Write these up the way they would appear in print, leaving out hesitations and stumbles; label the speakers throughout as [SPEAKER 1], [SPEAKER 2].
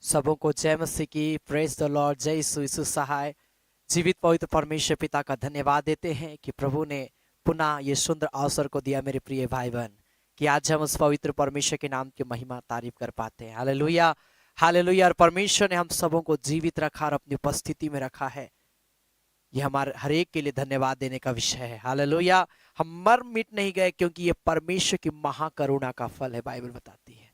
[SPEAKER 1] सबों को जय मसीह की। Praise the Lord. जय यीशु सहाय। जीवित पवित्र परमेश्वर पिता का धन्यवाद देते हैं कि प्रभु ने पुनः ये सुंदर अवसर को दिया मेरे प्रिय भाई बहन, कि आज हम उस पवित्र परमेश्वर के नाम की महिमा तारीफ कर पाते हैं। Hallelujah, hallelujah. और परमेश्वर ने हम सबों को जीवित रखा और अपनी उपस्थिति में रखा है। ये हमारे हर एक के लिए धन्यवाद देने का विषय है। हालेलुया। हम मर मिट नहीं गए, क्योंकि ये परमेश्वर की महाकरुणा का फल है, बाइबल बताती है।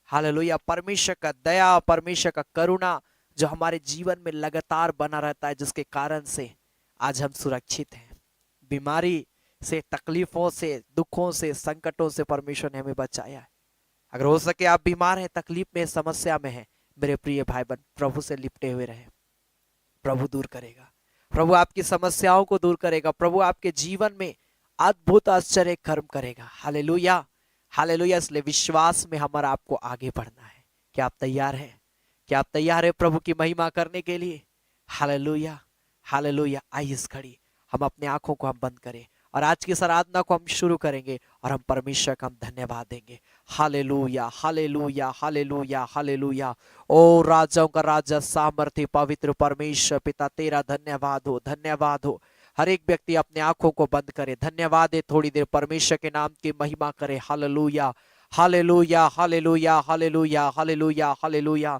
[SPEAKER 1] हालेलुया। परमेश्वर का दया, परमेश्वर का करुणा जो हमारे जीवन में लगातार बना रहता है, जिसके कारण से आज हम सुरक्षित हैं। बीमारी से, तकलीफों से, दुखों से, संकटों से परमेश्वर ने हमें बचाया है। अगर हो सके आप बीमार हैं, तकलीफ में, समस्या में हैं, मेरे प्रिय भाई बहन, प्रभु से लिपटे हुए रहे। प्रभु दूर करेगा। प्रभु आपकी समस्याओं को दूर करेगा। प्रभु आपके जीवन में अद्भुत आश्चर्य कर्म करेगा। Hallelujah, hallelujah. इसलिए विश्वास में हमारा आपको आगे बढ़ना है। क्या आप तैयार हैं? क्या आप तैयार हैं प्रभु की महिमा करने के लिए? Hallelujah, hallelujah. आइए इस घड़ी हम अपने आंखों को हम बंद करें और आज की इस आराधना को हम शुरू करेंगे और हम परमेश्वर का हम धन्यवाद देंगे। Hallelujah, hallelujah, hallelujah, hallelujah. ओ राजाओं का राजा, सामर्थ्य पवित्र परमेश्वर पिता, तेरा धन्यवाद हो, धन्यवाद हो। हर एक व्यक्ति अपने आंखों को बंद करे, धन्यवाद दे, थोड़ी देर परमेश्वर के नाम की महिमा करे। Hallelujah, hallelujah, hallelujah, hallelujah, hallelujah, hallelujah.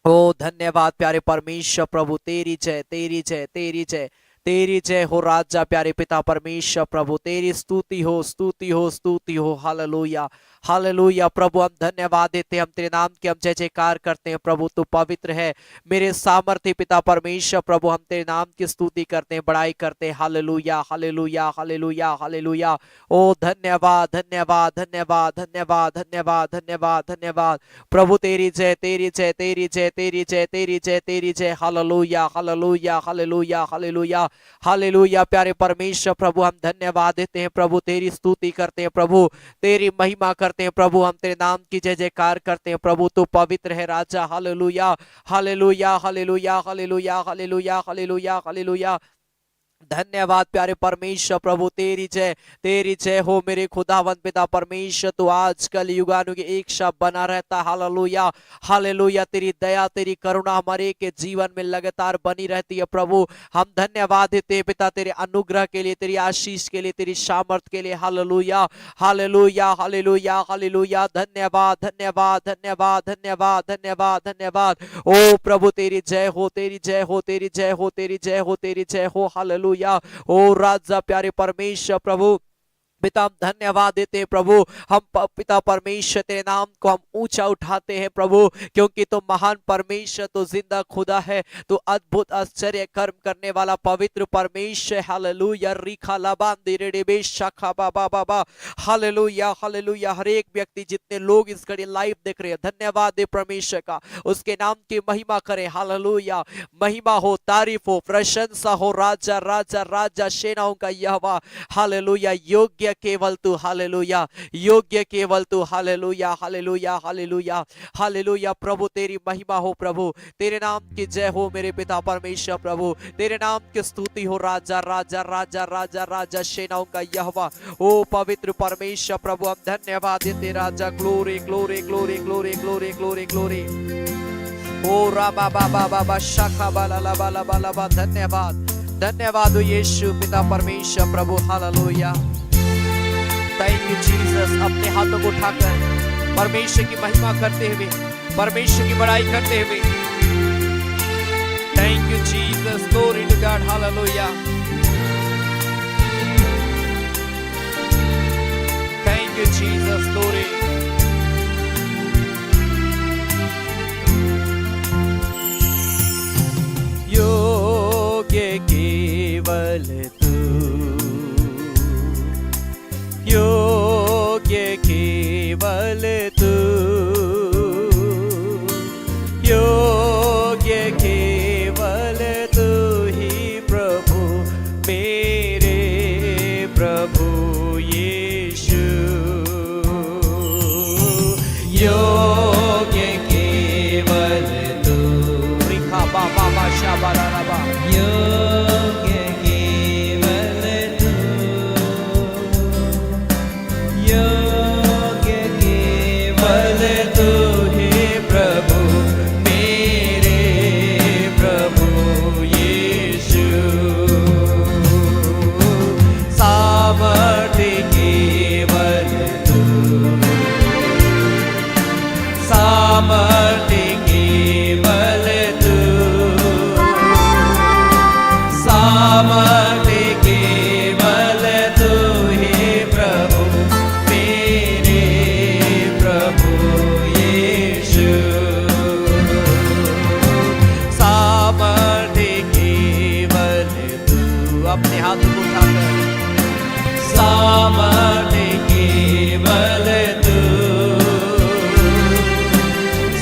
[SPEAKER 1] ओ धन्यवाद प्यारे परमेश्वर प्रभु, तेरी जय, तेरी जय, तेरी जय, तेरी जय हो राजा। प्यारे पिता परमेश्वर प्रभु, तेरी स्तुति हो, स्तुति हो, स्तुति हो। Hallelujah, hallelujah. प्रभु हम धन्यवाद देते हैं, हम तेरे नाम के हम जय जयकार करते हैं। प्रभु तू पवित्र है, मेरे सामर्थ्य पिता परमेश्वर प्रभु, हम तेरे नाम की स्तुति करते हैं, बड़ाई करते हैं। Hallelujah, hallelujah, hallelujah, hallelujah. ओ धन्यवाद, धन्यवाद, धन्यवाद, धन्यवाद, धन्यवाद, धन्यवाद, धन्यवाद। प्रभु तेरी जय, तेरी जय, तेरी जय, तेरी जय, तेरी जय, तेरी जय। Hallelujah, hallelujah, hallelujah, hallelujah, hallelujah. प्यारे परमेश्वर प्रभु हम धन्यवाद देते हैं। प्रभु तेरी स्तुति करते हैं, प्रभु तेरी महिमा करते हैं। प्रभु हम तेरे नाम की जय जयकार करते हैं। प्रभु तू पवित्र है राजा। Hallelujah, hallelujah, hallelujah, hallelujah, hallelujah, hallelujah, hallelujah. धन्यवाद प्यारे परमेश्वर प्रभु, तेरी जय, तेरी जय हो मेरे खुदावंद पिता परमेश्वर। तू आजकल युगानुग एक शब्द बना रहता। Hallelujah, hallelujah. तेरी दया, तेरी करुणा हमारे के जीवन में लगातार बनी रहती है। प्रभु हम धन्यवाद देते हैं पिता, तेरे अनुग्रह के लिए, तेरी आशीष के लिए, तेरी सामर्थ के लिए। Hallelujah, hallelujah, hallelujah, hallelujah. धन्यवाद, धन्यवाद, धन्यवाद, धन्यवाद, धन्यवाद, धन्यवाद। ओ प्रभु तेरी जय हो, तेरी जय हो, तेरी जय हो, तेरी जय हो, तेरी जय हो। हालेलुया। ओ राजा प्यारे परमेश्वर प्रभु पिता हम धन्यवाद देते हैं। प्रभु हम पिता परमेश्वर तेरे नाम को हम ऊंचा उठाते हैं प्रभु, क्योंकि तो महान परमेश्वर, तो जिंदा खुदा है, तो अद्भुत आश्चर्य कर्म करने वाला पवित्र परमेश्वर। हालेलुया, रिखा लाबांदी रेडे शाखा बाबा बाबा। Hallelujah, hallelujah. हर एक व्यक्ति, जितने लोग इस घड़ी लाइव देख रहे हैं, धन्यवाद दे परमेश्वर का, उसके नाम की महिमा करें। हालेलुया, महिमा हो, तारीफ हो, प्रशंसा हो। राजा, राजा, राजा, सेनाओं का यहोवा। हालेलुया, योग्य केवल तू। हालेलुया, योग्य केवल तू। Hallelujah, hallelujah, hallelujah, hallelujah. प्रभु तेरी महिमा हो, प्रभु तेरे नाम की जय हो मेरे पिता परमेश्वर प्रभु, तेरे नाम की स्तुति हो। राजा, राजा, राजा, राजा, राजा, सेनाओं का यहोवा। ओ पवित्र परमेश्वर प्रभु हम धन्यवाद देते राजा। Glory, glory, glory, glory, glory, glory, glory. ओ राबा बाबा बाबा शाखा बाला ला बाला बाला बा। धन्यवाद, धन्यवाद हो यीशु पिता परमेश्वर प्रभु। Hallelujah, thank you Jesus. अपने हाथों को उठाकर परमेश्वर की महिमा करते हुए, परमेश्वर की बड़ाई करते हुए। Thank you Jesus, glory to God. Hallelujah, thank you Jesus, glory. योग्य केवल तू, योग्य केवल तू, योग्य केवल तू ही प्रभु, मेरे प्रभु यीशु। योग्य केवल तू। रिखा बाबा बाशा बाला बाबा। योग्य केवल
[SPEAKER 2] सामर्थ्य केवल तू ही प्रभु, मेरे प्रभु यीशु। सामर्थ्य केवल तू, अपने हाथ को उठाकर, सामर्थ्य केवल तू,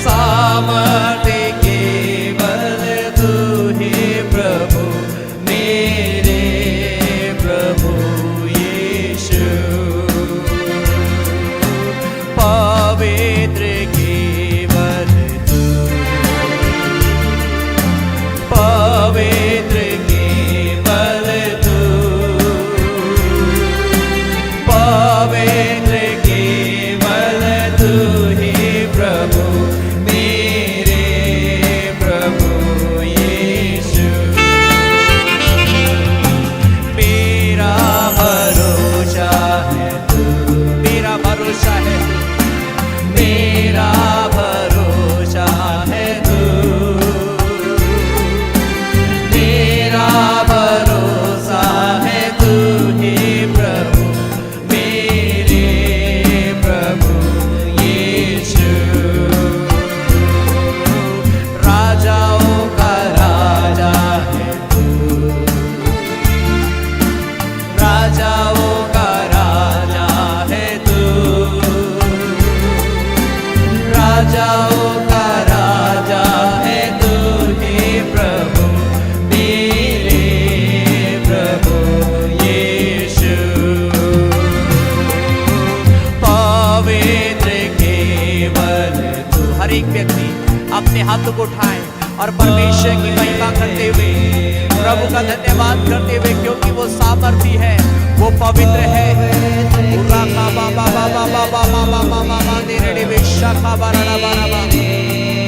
[SPEAKER 2] सामर्थ्य केवल तू ही प्रभु, मेरे प्रभु यीशु। पवित्र केवल तू, पवित्र केवल तू, पवित्र केवल तू ही प्रभु, मेरे प्रभु यीशु। मेरा भरोसा है तू, मेरा भरोसा है तू, मेरा भरोसा है तू, मेरा भरोसा है तू ही प्रभु, मेरे प्रभु यीशु। राजाओं का राजा है तू, राजाओं का राजा है तू, राजाओं का राजा है तू ही प्रभु, मेरे प्रभु यीशु। पवित्र केवल तू। हर एक व्यक्ति अपने हाथों को उठाए और परमेश्वर की महिमा करते हुए, प्रभु का धन्यवाद करते हुए, क्योंकि वो सामर्थी है, वो पवित्र है।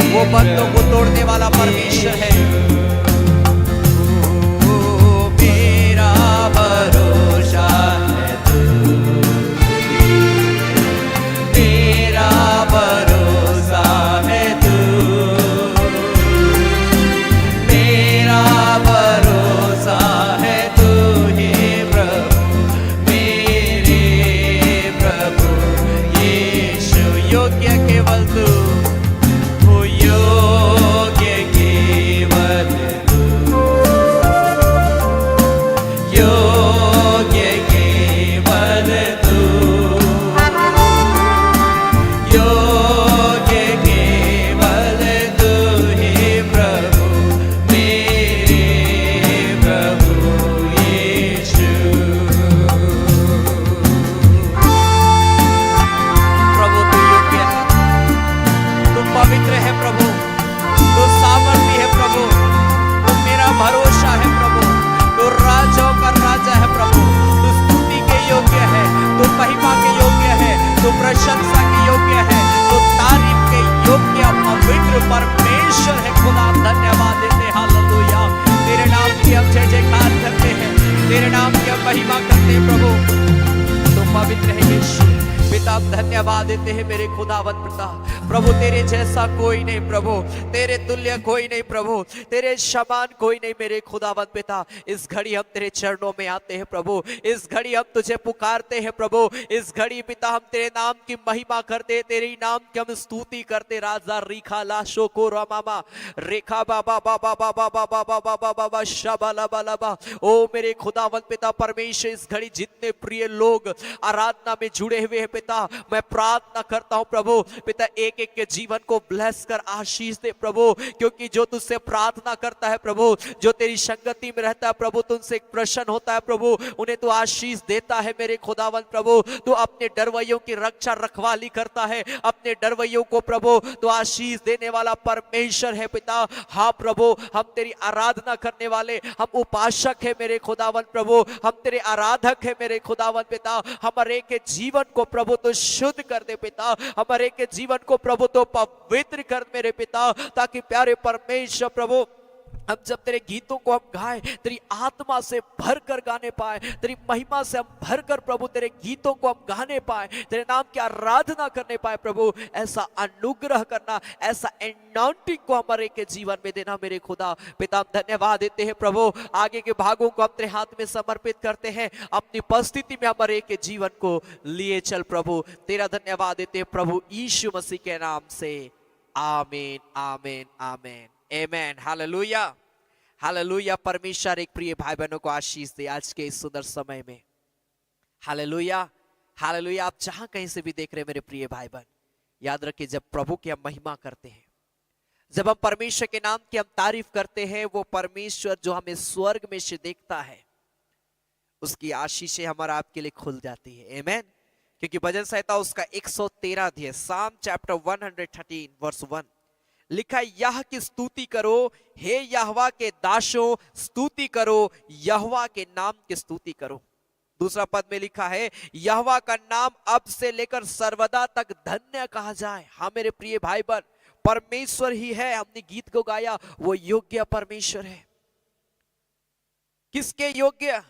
[SPEAKER 2] वो बंधों को तोड़ने वाला परमेश्वर है। मेरा भरोसा है तू, मेरा भरोसा है तू, मेरा भरोसा है तू ही प्रभु, मेरे प्रभु यीशु। योग्य केवल तू, ओ योग्य केवल तू, योग्य केवल तू, योग्य केवल तू ही प्रभु, मेरे प्रभु यीशु। प्रभु तू योग्य है, तू पवित्र है प्रभु, तू सामर्थी है प्रभु, तू मेरा भरोसा है प्रभु, तू राजाओं का राजा है प्रभु, तू स्तुति के योग्य है, तू महिमा के योग्य है, तू प्रशंसा के योग्य है, तू तारीफ के योग्य पवित्र परमेश्वर है। खुदा धन्यवाद देते, हालेलुया। तेरे नाम की हम जय जयकार करते हैं, तेरे नाम की हम महिमा करते हैं प्रभु, तू पवित्र है यीशु। पिता हम धन्यवाद देते हैं मेरे खुदावंद पिता, प्रभु तेरे जैसा कोई नहीं प्रभु, तेरे तुल्य कोई नहीं प्रभु, तेरे समान कोई नहीं मेरे खुदावंद पिता। इस घड़ी हम तेरे चरणों में आते हैं प्रभु, इस घड़ी हम तुझे पुकारते हैं प्रभु, इस घड़ी पिता हम तेरे नाम की महिमा करते, तेरे नाम की हम स्तुति करते। राजा रिखा लाशो को रमामा रेखा बाबा बाबा बाबा बाबा बाबा बाबा शबाला बाबा। ओ मेरे खुदावंद पिता परमेश्वर, इस घड़ी जितने प्रिय लोग आराधना में जुड़े हुए हैं पिता, मैं प्रार्थना करता हूं प्रभु पिता, एक एक के जीवन को ब्लेस कर आशीष दे प्रभु, क्योंकि जो तुझसे प्रार्थना करता है प्रभु, जो तेरी संगति में रहता है प्रभु, तुझसे प्रसन्न होता है प्रभु, उन्हें तू आशीष देता है मेरे खुदावंद प्रभु। तू अपने डरवैयों की रक्षा रखवाली करता है, अपने डरवैयों को प्रभु तो आशीष देने वाला परमेश्वर है पिता। हाँ प्रभु, हम तेरी आराधना करने वाले, हम उपासक है मेरे खुदावंद प्रभु, हम तेरे आराधक है मेरे खुदावंद पिता। हमारे के जीवन को प्रभु तो शुद्ध कर दे पिता, हमारे के जीवन को प्रभु तो पवित्र कर मेरे पिता, ताकि प्यारे परमेश्वर प्रभु
[SPEAKER 1] हम जब तेरे गीतों को हम गाएं, तेरी आत्मा से भर कर गाने पाए, तेरी महिमा से हम भर कर प्रभु तेरे गीतों को हम गाने पाए, तेरे नाम की आराधना करने पाए प्रभु, ऐसा अनुग्रह करना, ऐसा एनॉइंटिंग को हमारे के जीवन में देना मेरे खुदा। पिता हम धन्यवाद देते हैं प्रभु, आगे के भागों को हम तेरे हाथ में समर्पित करते हैं, अपनी उपस्थिति में हमारे के जीवन को लिए चल प्रभु। तेरा धन्यवाद देते हैं प्रभु यीशु मसीह के नाम से, आमीन आमीन आमीन आमेन। Hallelujah hallelujah. परमेश्वर एक प्रिय भाई बहनों को आशीष दे आज के इस सुंदर समय में। Hallelujah hallelujah. आप जहां कहीं से भी देख रहे हैं मेरे प्रिय भाई बहन, याद रखिए जब प्रभु की हम महिमा करते हैं, जब हम परमेश्वर के नाम की हम तारीफ करते हैं, वो परमेश्वर जो हमें स्वर्ग में से देखता है, उसकी आशीषें हमारा आपके लिए खुल जाती है। आमीन। क्योंकि भजन संहिता उसका 113 अध्याय, साम चैप्टर 113 वर्स 1 लिखा है, यह की स्तुति करो हे यहोवा के दासों, स्तुति करो यहोवा के नाम की स्तुति करो। दूसरा पद में लिखा है, यहोवा का नाम अब से लेकर सर्वदा तक धन्य कहा जाए। हाँ मेरे प्रिय भाई बहन, परमेश्वर ही है, हमने गीत को गाया, वो योग्य परमेश्वर है। किसके योग्य?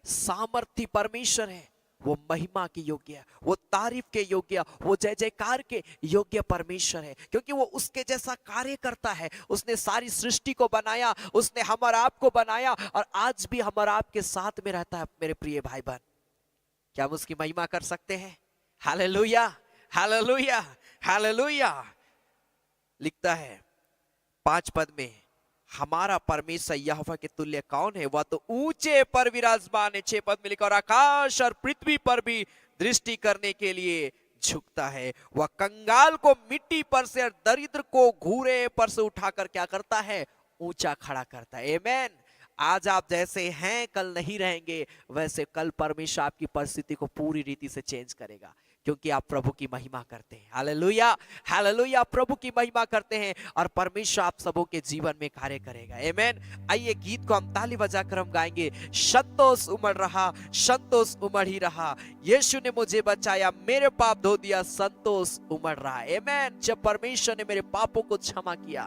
[SPEAKER 1] सामर्थी परमेश्वर है, वो महिमा की योग्य, वो तारीफ के योग्य, वो जय जयकार के योग्य परमेश्वर है। क्योंकि वो उसके जैसा कार्य करता है, उसने सारी सृष्टि को बनाया, उसने हमारे आप को बनाया और आज भी हमारे आप के साथ में रहता है। मेरे प्रिय भाई बहन, क्या हम उसकी महिमा कर सकते हैं? Hallelujah hallelujah hallelujah. लिखता है 5 पद में, हमारा परमेश्वर यहोवा के तुल्य कौन है? वह तो ऊंचे पर विराजमान है। 6 पद में लिखा, और आकाश और पृथ्वी पर भी दृष्टि करने के लिए झुकता है। वह कंगाल को मिट्टी पर से और दरिद्र को घूरे पर से उठाकर क्या करता है? ऊंचा खड़ा करता है। आमीन। आज आप जैसे हैं कल नहीं रहेंगे, वैसे कल परमेश्वर आपकी परिस्थिति को पूरी रीति से चेंज करेगा, क्योंकि आप प्रभु की महिमा करते हैं। Hallelujah hallelujah. प्रभु की महिमा करते हैं और परमेश्वर आप सबों के जीवन में कार्य करेगा। आमीन। आइए गीत को हम ताली बजाकर हम गाएंगे, संतोष उमड़ रहा, संतोष उमड़ ही रहा, यीशु ने मुझे बचाया, मेरे पाप धो दिया, संतोष उमड़ रहा। आमीन। जब परमेश्वर ने मेरे पापों को क्षमा किया,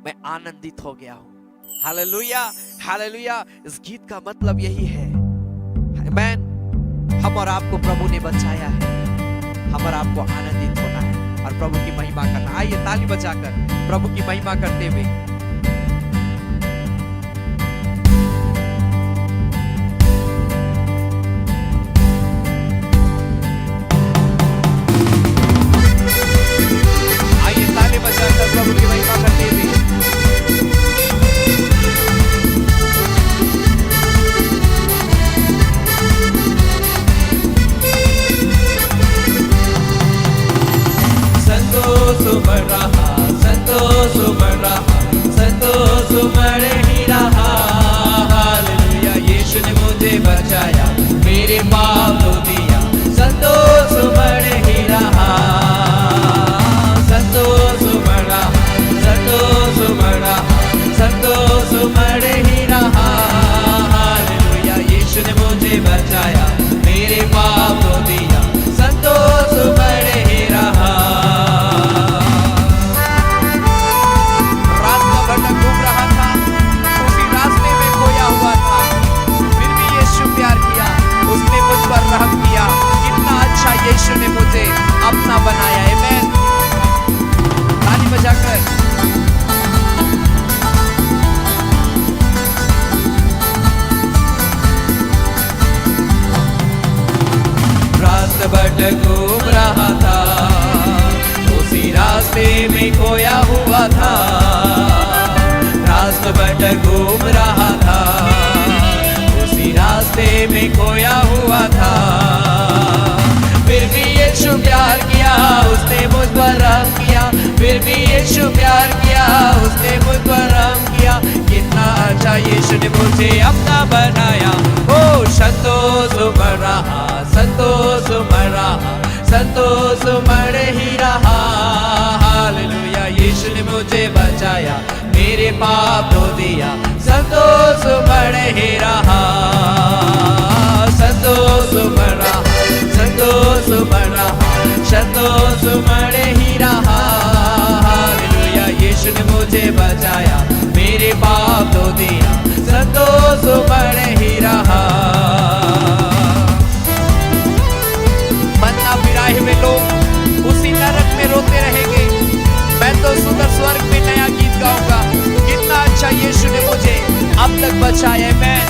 [SPEAKER 1] मैं आनंदित हो गया हूं। Hallelujah hallelujah. इस गीत का मतलब यही है। आमीन। हम और आपको प्रभु ने बचाया है, हम और आपको आनंदित होना है और प्रभु की महिमा करना। आइए ताली बजाकर प्रभु की महिमा करते हुए प्रभु की महिमा करते हुए
[SPEAKER 2] संतोष उमड़ रहा, संतोष उमड़ रहा, संतोष उमड़ ही रहा। हालेलुया। यीशु ने मुझे बचाया, मेरे पाप धो दिया, संतोष उमड़ ही रहा, संतोष उमड़ रहा, संतोष उमड़ रहा, संतोष उमड़ ही रहा। हालेलुया। यीशु ने मुझे बचाया, मेरे पाप धो दिया, संतोष उमड़ ही रहा। रहम किया, कितना अच्छा यीशु ने मुझे अपना बनाया। आमीन। ताली बजाकर रास्ते भटक घूम रहा था, उसी रास्ते में खोया हुआ था, रास्ते भटक घूम रहा था, रास्ते में खोया हुआ था, फिर भी यीशु प्यार किया, उसने मुझ पर रहम किया, फिर भी यीशु प्यार किया, उसने मुझ पर रहम किया। कितना अच्छा यीशु ने मुझे अपना बनाया। ओ संतोष उमड़ रहा, संतोष उमड़ रहा, संतोष उमड़ ही रहा। हालेलुया। यीशु ने मुझे बचाया, मेरे पाप धो दिया, संतोष उमड़ ही रहा, संतोष उमड़ रहा, संतोष उमड़ रहा, संतोष उमड़ ही रहा। हालेलुया। यीशु ने मुझे बचाया, मेरे पाप सुमर ही रहा। मन्ना पिराए हुए लोग उसी नरक में रोते रहेंगे, मैं तो सुंदर स्वर्ग में नया गीत गाऊंगा। कितना अच्छा यीशु ने मुझे अब तक बचाया है।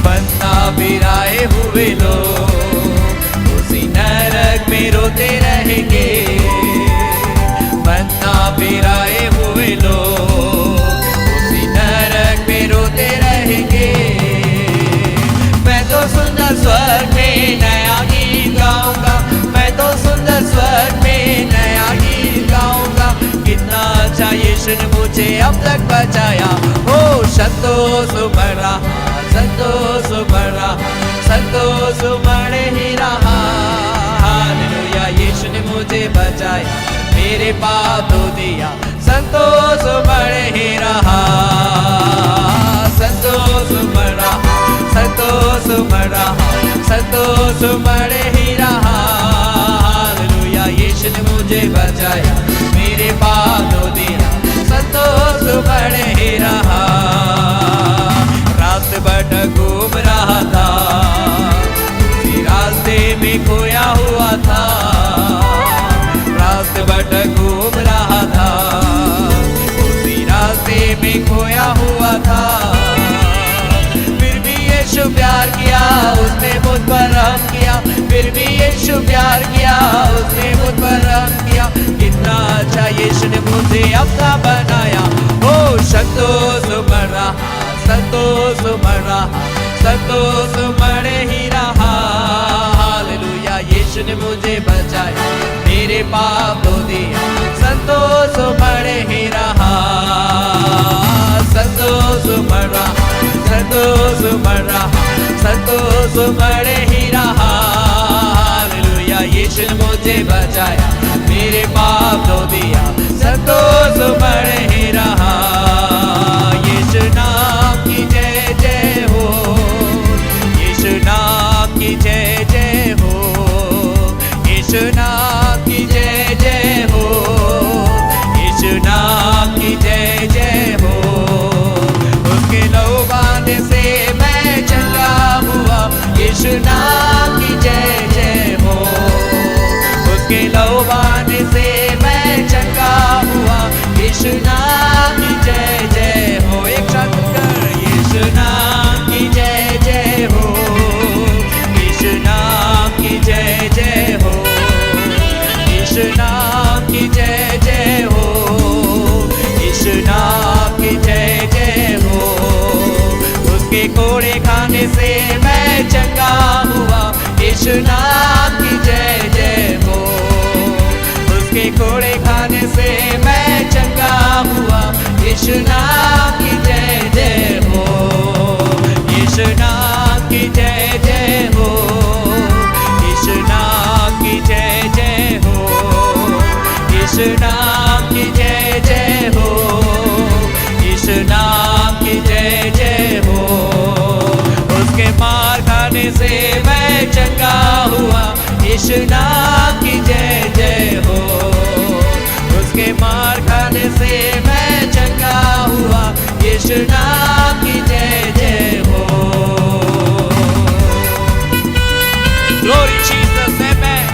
[SPEAKER 2] मैं बिराए हुए लोग उसी नरक में रोते रहेंगे, मन्ना बिराए हुए लोग उसी नरक में रोते रहेंगे। मैं तो सुंदर स्वर्ग में नया गीत गाऊंगा, मैं तो सुंदर स्वर्ग में नया गीत गाऊंगा। कितना अच्छा यीशु ने मुझे अब तक बचाया। ओ संतोष बड़ा, संतोष बड़ा, संतोष बड़े ही रहा। हालेलुया, यीशु ने मुझे बचाया, मेरे पाप धो दिया। संतोष बड़े ही रहा, संतोष बड़ा, संतोष बड़ा, संतोष बड़े ही रहा। हालेलुया, यीशु ने मुझे बचाया, मेरे पाप धो दिया। संतोष बड़े ही रहा। रात भर घूम रहा था, उसी रास्ते में खोया हुआ था। रात भर घूम रहा था, उसी रास्ते में खोया हुआ था। फिर भी यीशु प्यार किया, उसने मुझ पर रहम किया। फिर भी यीशु प्यार किया, उसने मुझ पर रहम किया। कितना अच्छा यीशु ने मुझे अपना बनाया। ओ संतोष बड़ा, संतोष बड़ा, संतोष बड़े ही रहा। हालेलुया, यीशु ने मुझे बचाया, मेरे पाप धो दिया। संतोष बड़े ही रहा, संतोष बड़ा, संतोष बड़ा, संतोष बड़े ही रहा। हालेलुया, यीशु ने मुझे बचाया, मेरे पाप धो दिया। संतोष बड़े ही रहा। यीशु नाम की जय जय हो, यीशु नाम की जय जय हो, यीशु नाम की जय जय हो, यीशु नाम की जय जय हो। उसके लहू से मैं चंगा हुआ, यीशु नाम की जय जय हो। उसके लहू से मैं चंगा हुआ, यीशु नाम की जय जय हो। एक साथ कर, यीशु नाम की जय जय हो, यीशु नाम की जय जय हो, यीशु नाम की जय जय हो, यीशु नाम की जय जय हो। उसके कोड़े खाने से मैं चंगा हुआ, यीशु नाम की जय जय हो। उसके कोड़े खाने से मैं चंगा हुआ, यीशु नाम की जय जय हो, यीशु नाम की जय जय हो, यीशु नाम की जय जय हो, यीशु नाम की जय जय हो, यीशु नाम की जय जय हो। उसके मार खाने से मैं चंगा हुआ, यीशु नाम की जय जय हो। उसके मार खाने से मैं चंगा हुआ, यीशु नाम की जय जय हो। ग्लोरी जीसस, आमेन।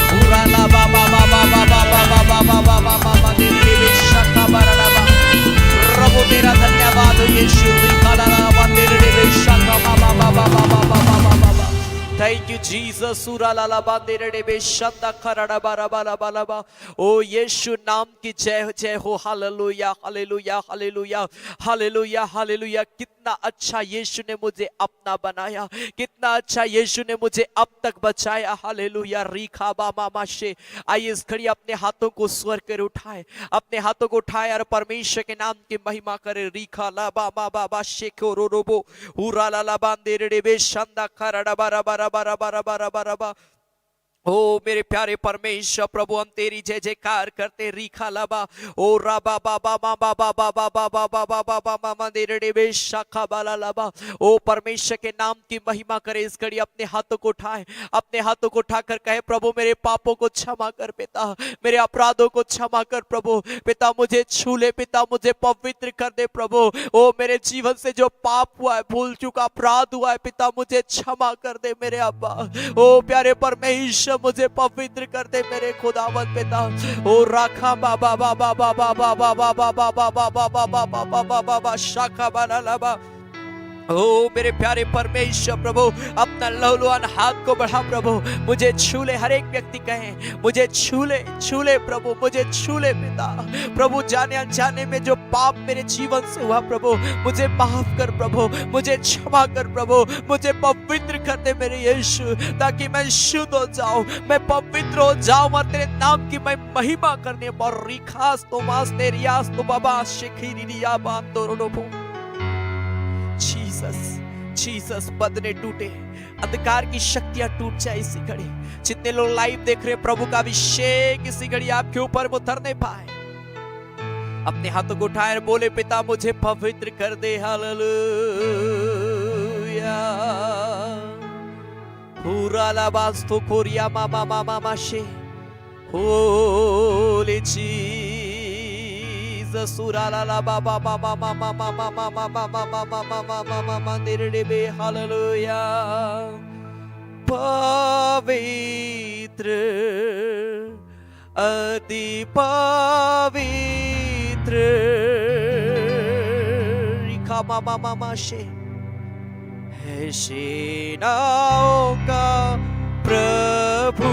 [SPEAKER 2] पूरा ला बा बा बा बा बा बा बा बा बा बा बा बा बा बा तेरी बेशक बरला बा। प्रभु तेरा धन्यवाद हो यीशु, काला ला बा तेरे बेशक बा बा बा बा बा बा बा बा बा। Thank you Jesus. Sura la la bandere de beshanda karada bara bara bara bara. Oh यीशु नाम की जय जय हो। Hallelujah hallelujah hallelujah hallelujah hallelujah. कितना अच्छा यीशु ने मुझे अपना बनाया, कितना अच्छा यीशु ने मुझे अब तक बचाया। हालेलुया रीखा बामा माशे। आइए इस घड़ी अपने हाथों को स्वर कर उठाए, अपने हाथों को उठाए और परमेश्वर के नाम की महिमा करे। रीखा ला बाबा बाबा शेखो रो रोबो हुरा ला ला बांदे रे बे शंदा खरड़ा बारा बारा बारा बारा बारा बारा बा। ओ मेरे प्यारे परमेश्वर प्रभु, हम तेरी जय जयकार करते रीखा लाबा ओ राबा बाबा बाबा बाबा बाबा बाबा बाबा बाबा मंदिर बे शाखा बाला लाबा। ओ परमेश्वर के नाम की महिमा करे। इस घड़ी अपने हाथों को उठाए, अपने हाथों को उठाकर कहे प्रभु मेरे पापों को क्षमा कर पिता, मेरे अपराधों को क्षमा कर प्रभु। पिता मुझे छू ले पिता, मुझे पवित्र कर दे प्रभु। ओ मेरे जीवन से जो पाप हुआ है, भूल चुका अपराध हुआ है पिता, मुझे क्षमा कर दे मेरे अब्बा। ओ प्यारे परमेश्वर मुझे पवित्र कर दे मेरे खुदावंद पिता। ओ राखा बाबा बाबा बाबा बाबा बाबा बाबा बाबा बाबा बाबा बाबा शाखा बाला लाबा। ओ मेरे प्यारे परमेश्वर प्रभु, अपना लहूलुहान हाथ को बढ़ा प्रभु, मुझे छू ले। हर एक व्यक्ति कहे मुझे छू ले प्रभु, मुझे छू ले पिता। प्रभु जाने अनजाने में जो पाप मेरे जीवन से हुआ प्रभु, मुझे माफ कर प्रभु, मुझे क्षमा कर प्रभु, मुझे पवित्र कर दे मेरे यीशु, ताकि मैं शुद्ध हो जाऊं, मैं पवित्र हो जाऊं और तेरे नाम की मैं महिमा करने पर रिखास तो मास तेरियास तो बाबा शिखिरिया बांदोरोबो। जीसस जीसस, बदने टूटे, अंधकार की शक्तियां टूट जाए इसी घड़ी। जितने लोग लाइव देख रहे हैं, प्रभु का अभिषेक इसी घड़ी आपके ऊपर उतरने पाए। अपने हाथों को उठाए और बोले पिता मुझे पवित्र कर दे। हालेलुया। पूरा लाबास तो कोरिया मामा मामा माशे Holi Surala la ba ba ba ba ba ba ba ba ba ba ba ba ba ba ba ba ba ba mandirbe hallelujah। पवित्र अति पवित्र रिखा मामा मामा शे है सेनाओं का प्रभु,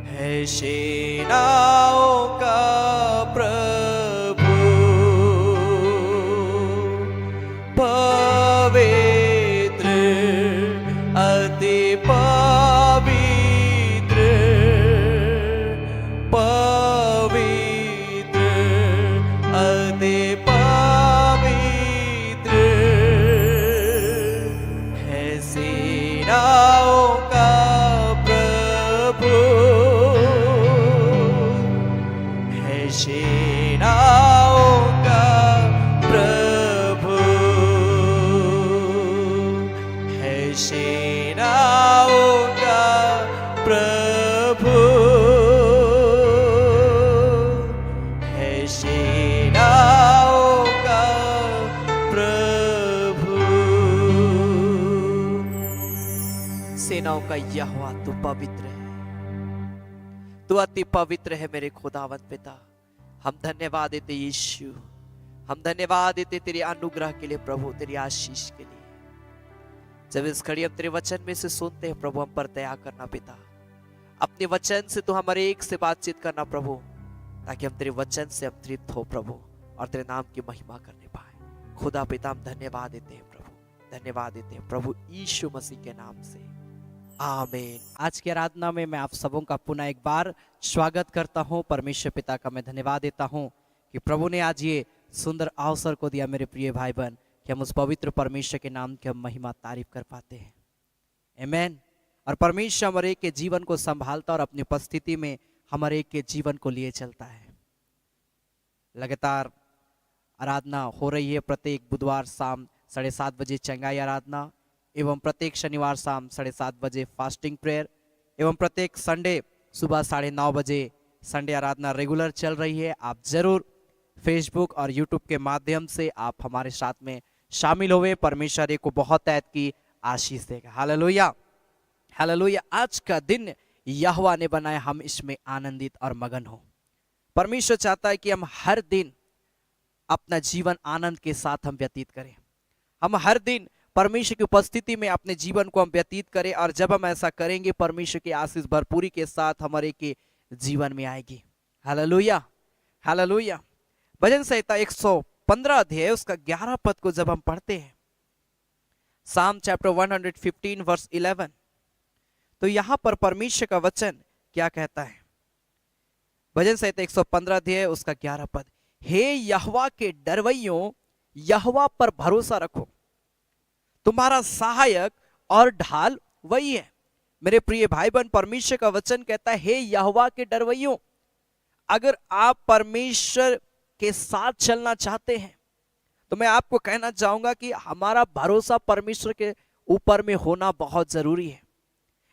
[SPEAKER 2] है सेनाओं का प्रभु। पवित्र अति पवित्र, पवित्र अति पवित्र है सेनाओं का प्रभु, सेनाओं का प्रभु, है सेनाओं का प्रभु, है सेनाओं का प्रभु। सेनाओं का यहोवा तू पवित्र है, तू अति पवित्र है मेरे खुदावंद पिता। हम धन्यवाद देते यीशु, हम धन्यवाद देते तेरे अनुग्रह के लिए प्रभु, तेरी आशीष के लिए। जब इस घड़ी हम तेरे वचन में से सुनते हैं प्रभु, हम पर दया करना पिता। अपने वचन से तू हमारे एक से बातचीत करना प्रभु, ताकि हम तेरे वचन से हम तृप्त हो प्रभु और तेरे नाम की महिमा करने पाए। खुदा पिता हम धन्यवाद देते हैं प्रभु, धन्यवाद देते हैं प्रभु यीशु मसीह के नाम से, आमीन। आज की आराधना में मैं आप सबों का पुनः एक बार स्वागत करता हूं। परमेश्वर पिता का मैं धन्यवाद देता हूं कि प्रभु ने आज ये सुंदर अवसर को दिया मेरे प्रिय भाई बहन, कि हम उस पवित्र परमेश्वर के नाम की हम महिमा तारीफ कर पाते हैं। आमीन। और परमेश्वर हमारे एक के जीवन को संभालता और अपनी उपस्थिति में हमारे एक के जीवन को लिए चलता है। लगातार आराधना हो रही है। प्रत्येक बुधवार शाम 7:30 बजे चंगाई आराधना, एवं प्रत्येक शनिवार शाम 7:30 बजे फास्टिंग प्रेयर, एवं प्रत्येक संडे सुबह 9:30 बजे संडे आराधना रेगुलर चल रही है। आप जरूर फेसबुक और यूट्यूब के माध्यम से आप हमारे साथ में शामिल हुए। परमेश्वर को बहुत ऐत की आशीष देगा। Hallelujah, hallelujah. आज का दिन यहोवा ने बनाया, हम इसमें आनंदित और मगन हो। परमेश्वर चाहता है कि हम हर दिन अपना जीवन आनंद के साथ हम व्यतीत करें। हम हर दिन परमेश्वर की उपस्थिति में अपने जीवन को हम व्यतीत करें, और जब हम ऐसा करेंगे परमेश्वर की आशीष भरपूरी के साथ हमारे के जीवन में आएगी। Hallelujah, hallelujah. भजन संहिता 115 अध्याय उसका 11 पद को जब हम पढ़ते हैं, साम चैप्टर 115 वर्स 11, तो यहां पर परमेश्वर का वचन क्या कहता है? भजन संहिता 115 अध्याय उसका 11 पद, हे यहोवा के डरवैयों, यहोवा पर भरोसा रखो, तुम्हारा सहायक और ढाल
[SPEAKER 1] वही है। मेरे प्रिय भाई बहन, परमेश्वर का वचन कहता है, हे यहोवा के डरवैयों, अगर आप परमेश्वर के साथ चलना चाहते हैं तो मैं आपको कहना चाहूंगा कि हमारा भरोसा परमेश्वर के ऊपर में होना बहुत जरूरी है।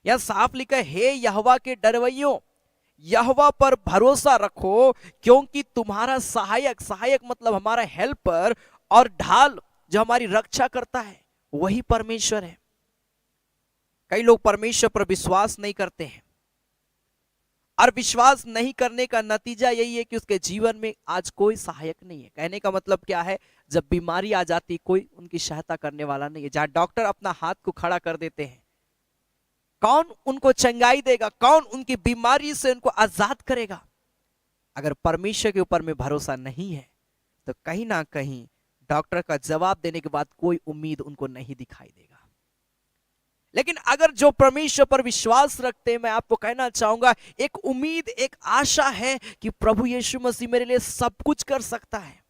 [SPEAKER 1] यह साफ लिखा है, हे यहोवा के डरवैयों, यहोवा पर भरोसा रखो, क्योंकि तुम्हारा सहायक, सहायक मतलब हमारा हेल्पर और ढाल जो हमारी रक्षा करता है, वही परमेश्वर है। कई लोग परमेश्वर पर विश्वास नहीं करते हैं, और विश्वास नहीं करने का नतीजा यही है कि उसके जीवन में आज कोई सहायक नहीं है। कहने का मतलब क्या है, जब बीमारी आ जाती कोई उनकी सहायता करने वाला नहीं है। जहां डॉक्टर अपना हाथ को खड़ा कर देते हैं, कौन उनको चंगाई देगा, कौन उनकी बीमारी से उनको आजाद करेगा? अगर परमेश्वर के ऊपर में भरोसा नहीं है तो कहीं ना कहीं डॉक्टर का जवाब देने के बाद कोई उम्मीद उनको नहीं दिखाई देगा। लेकिन अगर जो परमेश्वर पर विश्वास रखते हैं, मैं आपको कहना चाहूंगा, एक उम्मीद, एक आशा है कि प्रभु यीशु मसीह मेरे लिए सब कुछ कर सकता है।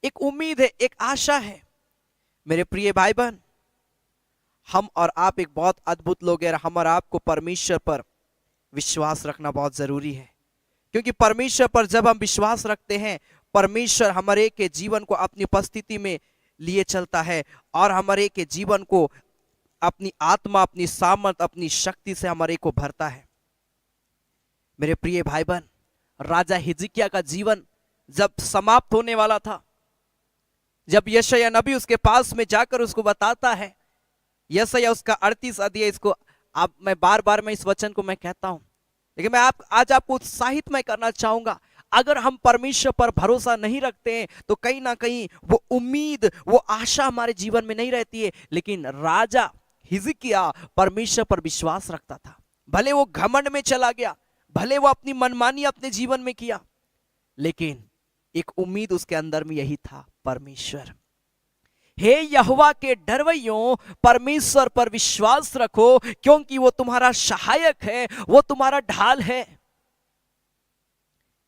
[SPEAKER 1] एक उम्मीद है, एक आशा है। मेरे प्रिय भाई बहन, हम और आप एक बहुत अद्भुत लोग हैं। हम और आपको परमेश्वर पर विश्वास रखना बहुत जरूरी है, क्योंकि परमेश्वर पर जब हम विश्वास रखते हैं, परमेश्वर हमारे के जीवन को अपनी उपस्थिति में लिए चलता है और हमारे के जीवन को अपनी आत्मा, अपनी सामर्थ, अपनी शक्ति से हमारे को भरता है। मेरे प्रिय भाई बहन, राजा हिजकिय्याह का जीवन जब समाप्त होने वाला था, जब यशायाह नबी उसके पास में जाकर उसको बताता है, यशायाह उसका 38 अध्याय, इसको आप, मैं बार बार मैं इस वचन को मैं कहता हूं, लेकिन मैं आज आपको उत्साहित मैं करना चाहूंगा। अगर हम परमेश्वर पर भरोसा नहीं रखते हैं तो कहीं ना कहीं वो उम्मीद, वो आशा हमारे जीवन में नहीं रहती है। लेकिन राजा हिजकिय्याह परमेश्वर पर विश्वास रखता था। भले वो घमंड में चला गया, भले वो अपनी मनमानी अपने जीवन में किया, लेकिन एक उम्मीद उसके अंदर में यही था, परमेश्वर। हे यहोवा के डरवैयों, परमेश्वर पर विश्वास रखो, क्योंकि वो तुम्हारा सहायक है, वो तुम्हारा ढाल है।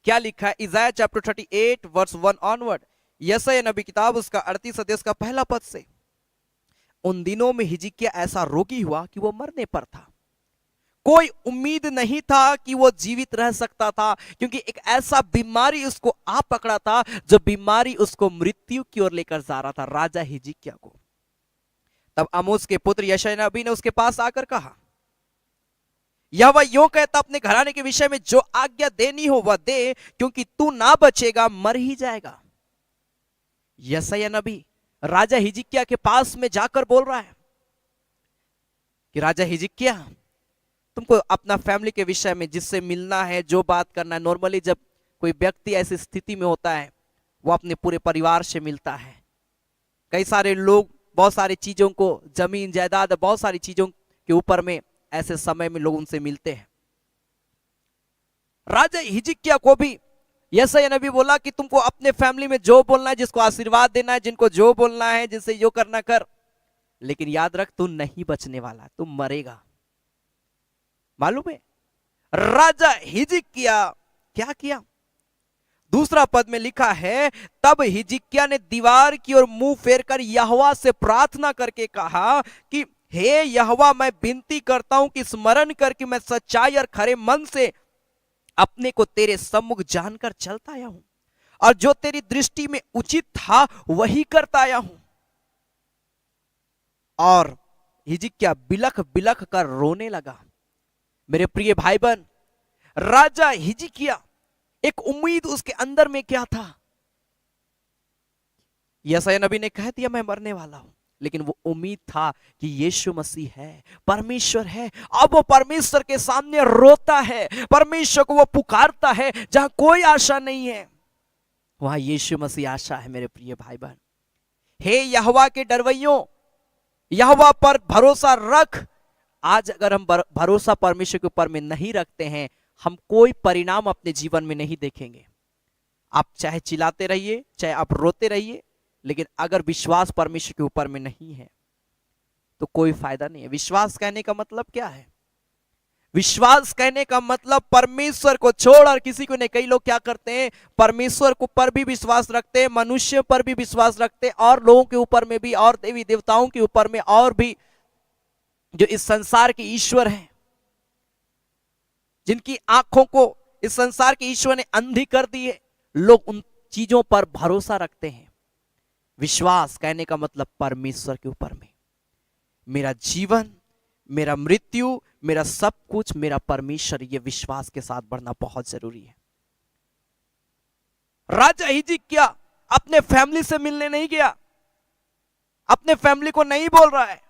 [SPEAKER 1] क्या लिखा है इज़ाया चैप्टर 38 वर्स 1 ऑनवर्ड, यशायाह नबी किताब उसका 38 अध्याय उसका पहला पद से, उन दिनों में हिजकिय्याह ऐसा रोगी हुआ कि वो मरने पर था। कोई उम्मीद नहीं था कि वो जीवित रह सकता था, क्योंकि एक ऐसा बीमारी उसको आ पकड़ा था जो बीमारी उसको मृत्यु की ओर लेकर जा रहा था, राजा हिजकिय्याह को। तब आमोस के पुत्र यशायाह नबी ने उसके पास आकर कहा, यहोवा यूं कहता, अपने घराने के विषय में जो आज्ञा देनी हो वह दे, क्योंकि तू ना बचेगा, मर ही जाएगा। यशायाह नबी राजा हिजकिय्याह के पास में जाकर बोल रहा है कि राजा हिजकिय्याह, तुमको अपना फैमिली के विषय में जिससे मिलना है, जो बात करना है, नॉर्मली जब कोई व्यक्ति ऐसी स्थिति में होता है वो अपने पूरे परिवार से मिलता है। कई सारे लोग बहुत सारी चीजों को, जमीन जायदाद, बहुत सारी चीजों के ऊपर में ऐसे समय में लोग उनसे मिलते हैं। राजा हिजकिय्याह को भी यशायाह नबी बोला कि तुमको अपने फैमिली में जो बोलना है, जिसको आशीर्वाद देना है, जिनको जो बोलना है, जिनसे जो करना कर, लेकिन याद रख तू नहीं बचने वाला, तू मरेगा। मालूम है राजा हिजकिय्याह क्या किया? दूसरा पद में लिखा है, तब हिजकिय्याह ने दीवार की ओर मुंह फेरकर यहोवा से प्रार्थना करके कहा कि हे यहोवा, मैं विनती करता हूं कि स्मरण कर कि मैं सच्चाई और खरे मन से अपने को तेरे सम्मुख जानकर चलता आया हूं, और जो तेरी दृष्टि में उचित था वही करता आया हूं। और हिजकिय्याह बिलख बिलख कर रोने लगा। मेरे प्रिय भाई बहन, राजा हिजकिय्याह, एक उम्मीद उसके अंदर में क्या था? यशायाह नबी ने कह दिया मैं मरने वाला हूं, लेकिन वो उम्मीद था कि यीशु मसीह है, परमेश्वर है। अब वो परमेश्वर के सामने रोता है, परमेश्वर को वो पुकारता है। जहां कोई आशा नहीं है वहां यीशु मसीह आशा है। मेरे प्रिय भाई बहन, हे यहोवा के डरवैयों, यहोवा पर भरोसा रख। आज अगर हम भरोसा परमेश्वर के ऊपर में नहीं रखते हैं, हम कोई परिणाम अपने जीवन में नहीं देखेंगे। आप चाहे चिल्लाते रहिए, चाहे आप रोते रहिए, लेकिन अगर विश्वास परमेश्वर के ऊपर में नहीं है तो कोई फायदा नहीं है। विश्वास कहने का मतलब क्या है? विश्वास कहने का मतलब परमेश्वर को छोड़ और किसी को नहीं। कई लोग क्या करते हैं, परमेश्वर को पर भी विश्वास रखते हैं, मनुष्य पर भी विश्वास रखते हैं, और लोगों के ऊपर में भी, और देवी देवताओं के ऊपर में और भी जो इस संसार के ईश्वर हैं, जिनकी आंखों को इस संसार के ईश्वर ने अंधी कर दी है, लोग उन चीजों पर भरोसा रखते हैं। विश्वास कहने का मतलब परमेश्वर के ऊपर में। मेरा जीवन, मेरा मृत्यु, मेरा सब कुछ मेरा परमेश्वर, ये विश्वास के साथ बढ़ना बहुत जरूरी है। राजा हिजकिय्याह अपने फैमिली से मिलने नहीं गया, अपने फैमिली को नहीं बोल रहा है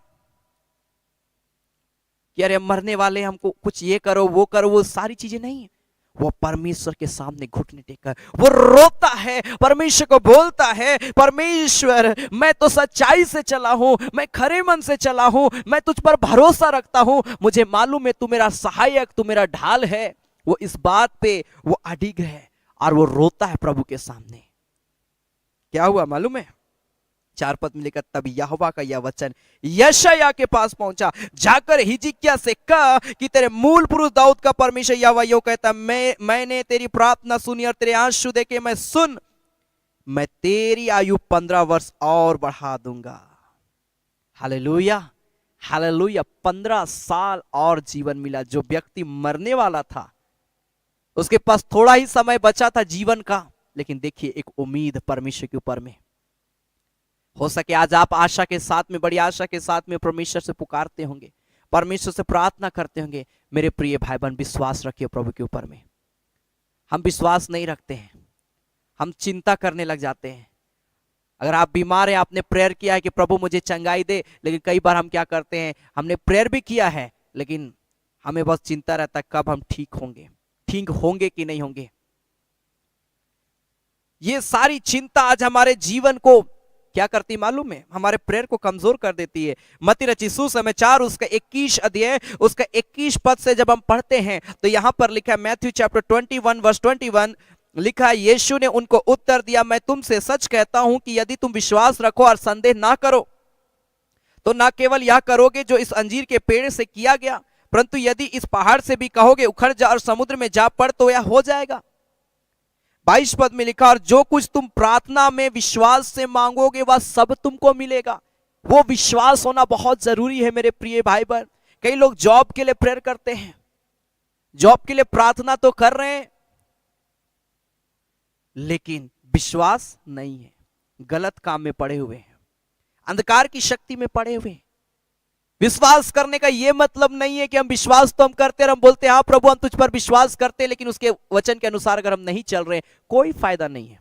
[SPEAKER 1] कि अरे मरने वाले, हमको कुछ ये करो वो करो, वो सारी चीजें नहीं। वो परमेश्वर के सामने घुटने टेकर वो रोता है, परमेश्वर को बोलता है, परमेश्वर मैं तो सच्चाई से चला हूं, मैं खरे मन से चला हूं, मैं तुझ पर भरोसा रखता हूं, मुझे मालूम है तू मेरा सहायक, तू मेरा ढाल है। वो इस बात पे वो अडिग है और वो रोता है प्रभु के सामने। क्या हुआ मालूम है? 4 पद में लिखा, तब यहोवा का यह वचन यशायाह के पास पहुंचा, जाकर हिजकिय्याह से कहा कि तेरे मूल पुरुष दाऊद का परमेश्वर यहोवा यूं कहता, मैंने तेरी प्रार्थना सुनी और तेरे आंसू देखे, मैं सुन, मैं तेरी आयु 15 वर्ष और बढ़ा दूंगा। Hallelujah, hallelujah. 15 साल और जीवन मिला। जो व्यक्ति मरने वाला था, उसके पास थोड़ा ही समय बचा था जीवन का, लेकिन देखिए एक उम्मीद परमेश्वर के ऊपर में। हो सके आज आप आशा के साथ में, बड़ी आशा के साथ में परमेश्वर से पुकारते होंगे, परमेश्वर से प्रार्थना करते होंगे। मेरे प्रिय भाई बहन, विश्वास रखिए प्रभु के ऊपर में। हम विश्वास नहीं रखते हैं, हम चिंता करने लग जाते हैं। अगर आप बीमार हैं, आपने प्रेयर किया है कि प्रभु मुझे चंगाई दे, लेकिन कई बार हम क्या करते हैं, हमने प्रेयर भी किया है, लेकिन हमें बस चिंता रहता है कब हम ठीक होंगे कि नहीं होंगे। ये सारी चिंता आज हमारे जीवन को क्या करती मालूम है? हमारे प्रेयर को कमजोर कर देती है। मत्ती रचित सुसमाचार उसका 21 अध्याय उसका 21 पद से जब हम पढ़ते हैं तो यहां पर लिखा है, मैथ्यू चैप्टर 21 वर्स 21 लिखा है, यीशु ने उनको उत्तर दिया, मैं तुमसे सच कहता हूं कि यदि तुम विश्वास रखो और संदेह ना करो तो ना केवल यह करोगे जो इस अंजीर के पेड़ से किया गया, परंतु यदि इस पहाड़ से भी कहोगे उखड़ जा और समुद्र में जा पड़ तो यह हो जाएगा। 22 पद में लिखा, और जो कुछ तुम प्रार्थना में विश्वास से मांगोगे वह सब तुमको मिलेगा। वो विश्वास होना बहुत जरूरी है मेरे प्रिय भाई बहन। कई लोग जॉब के लिए प्रेयर करते हैं, जॉब के लिए प्रार्थना तो कर रहे हैं, लेकिन विश्वास नहीं है, गलत काम में पड़े हुए हैं, अंधकार की शक्ति में पड़े हुए हैं। विश्वास करने का यह मतलब नहीं है कि हम विश्वास तो हम करते हैं, हम बोलते हैं हाँ प्रभु हम तुझ पर विश्वास करते हैं, लेकिन उसके वचन के अनुसार अगर हम नहीं चल रहे, कोई फायदा नहीं है।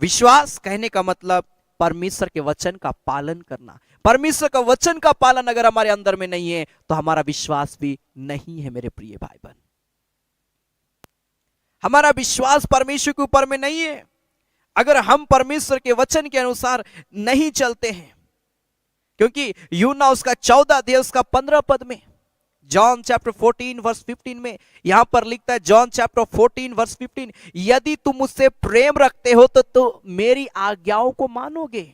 [SPEAKER 1] विश्वास कहने का मतलब परमेश्वर के वचन का पालन करना। परमेश्वर का वचन का पालन अगर हमारे अंदर में नहीं है तो हमारा विश्वास भी नहीं है मेरे प्रिय भाई बहन। हमारा विश्वास परमेश्वर के ऊपर में नहीं है अगर हम परमेश्वर के वचन के अनुसार नहीं चलते हैं। क्योंकि यूहन्ना उसका 14 अध्याय उसका 15 पद में, जॉन चैप्टर 14 वर्स 15 में यहां पर लिखता है, जॉन चैप्टर 14 वर्स 15, यदि तुम मुझसे प्रेम रखते हो तो मेरी आज्ञाओं को मानोगे।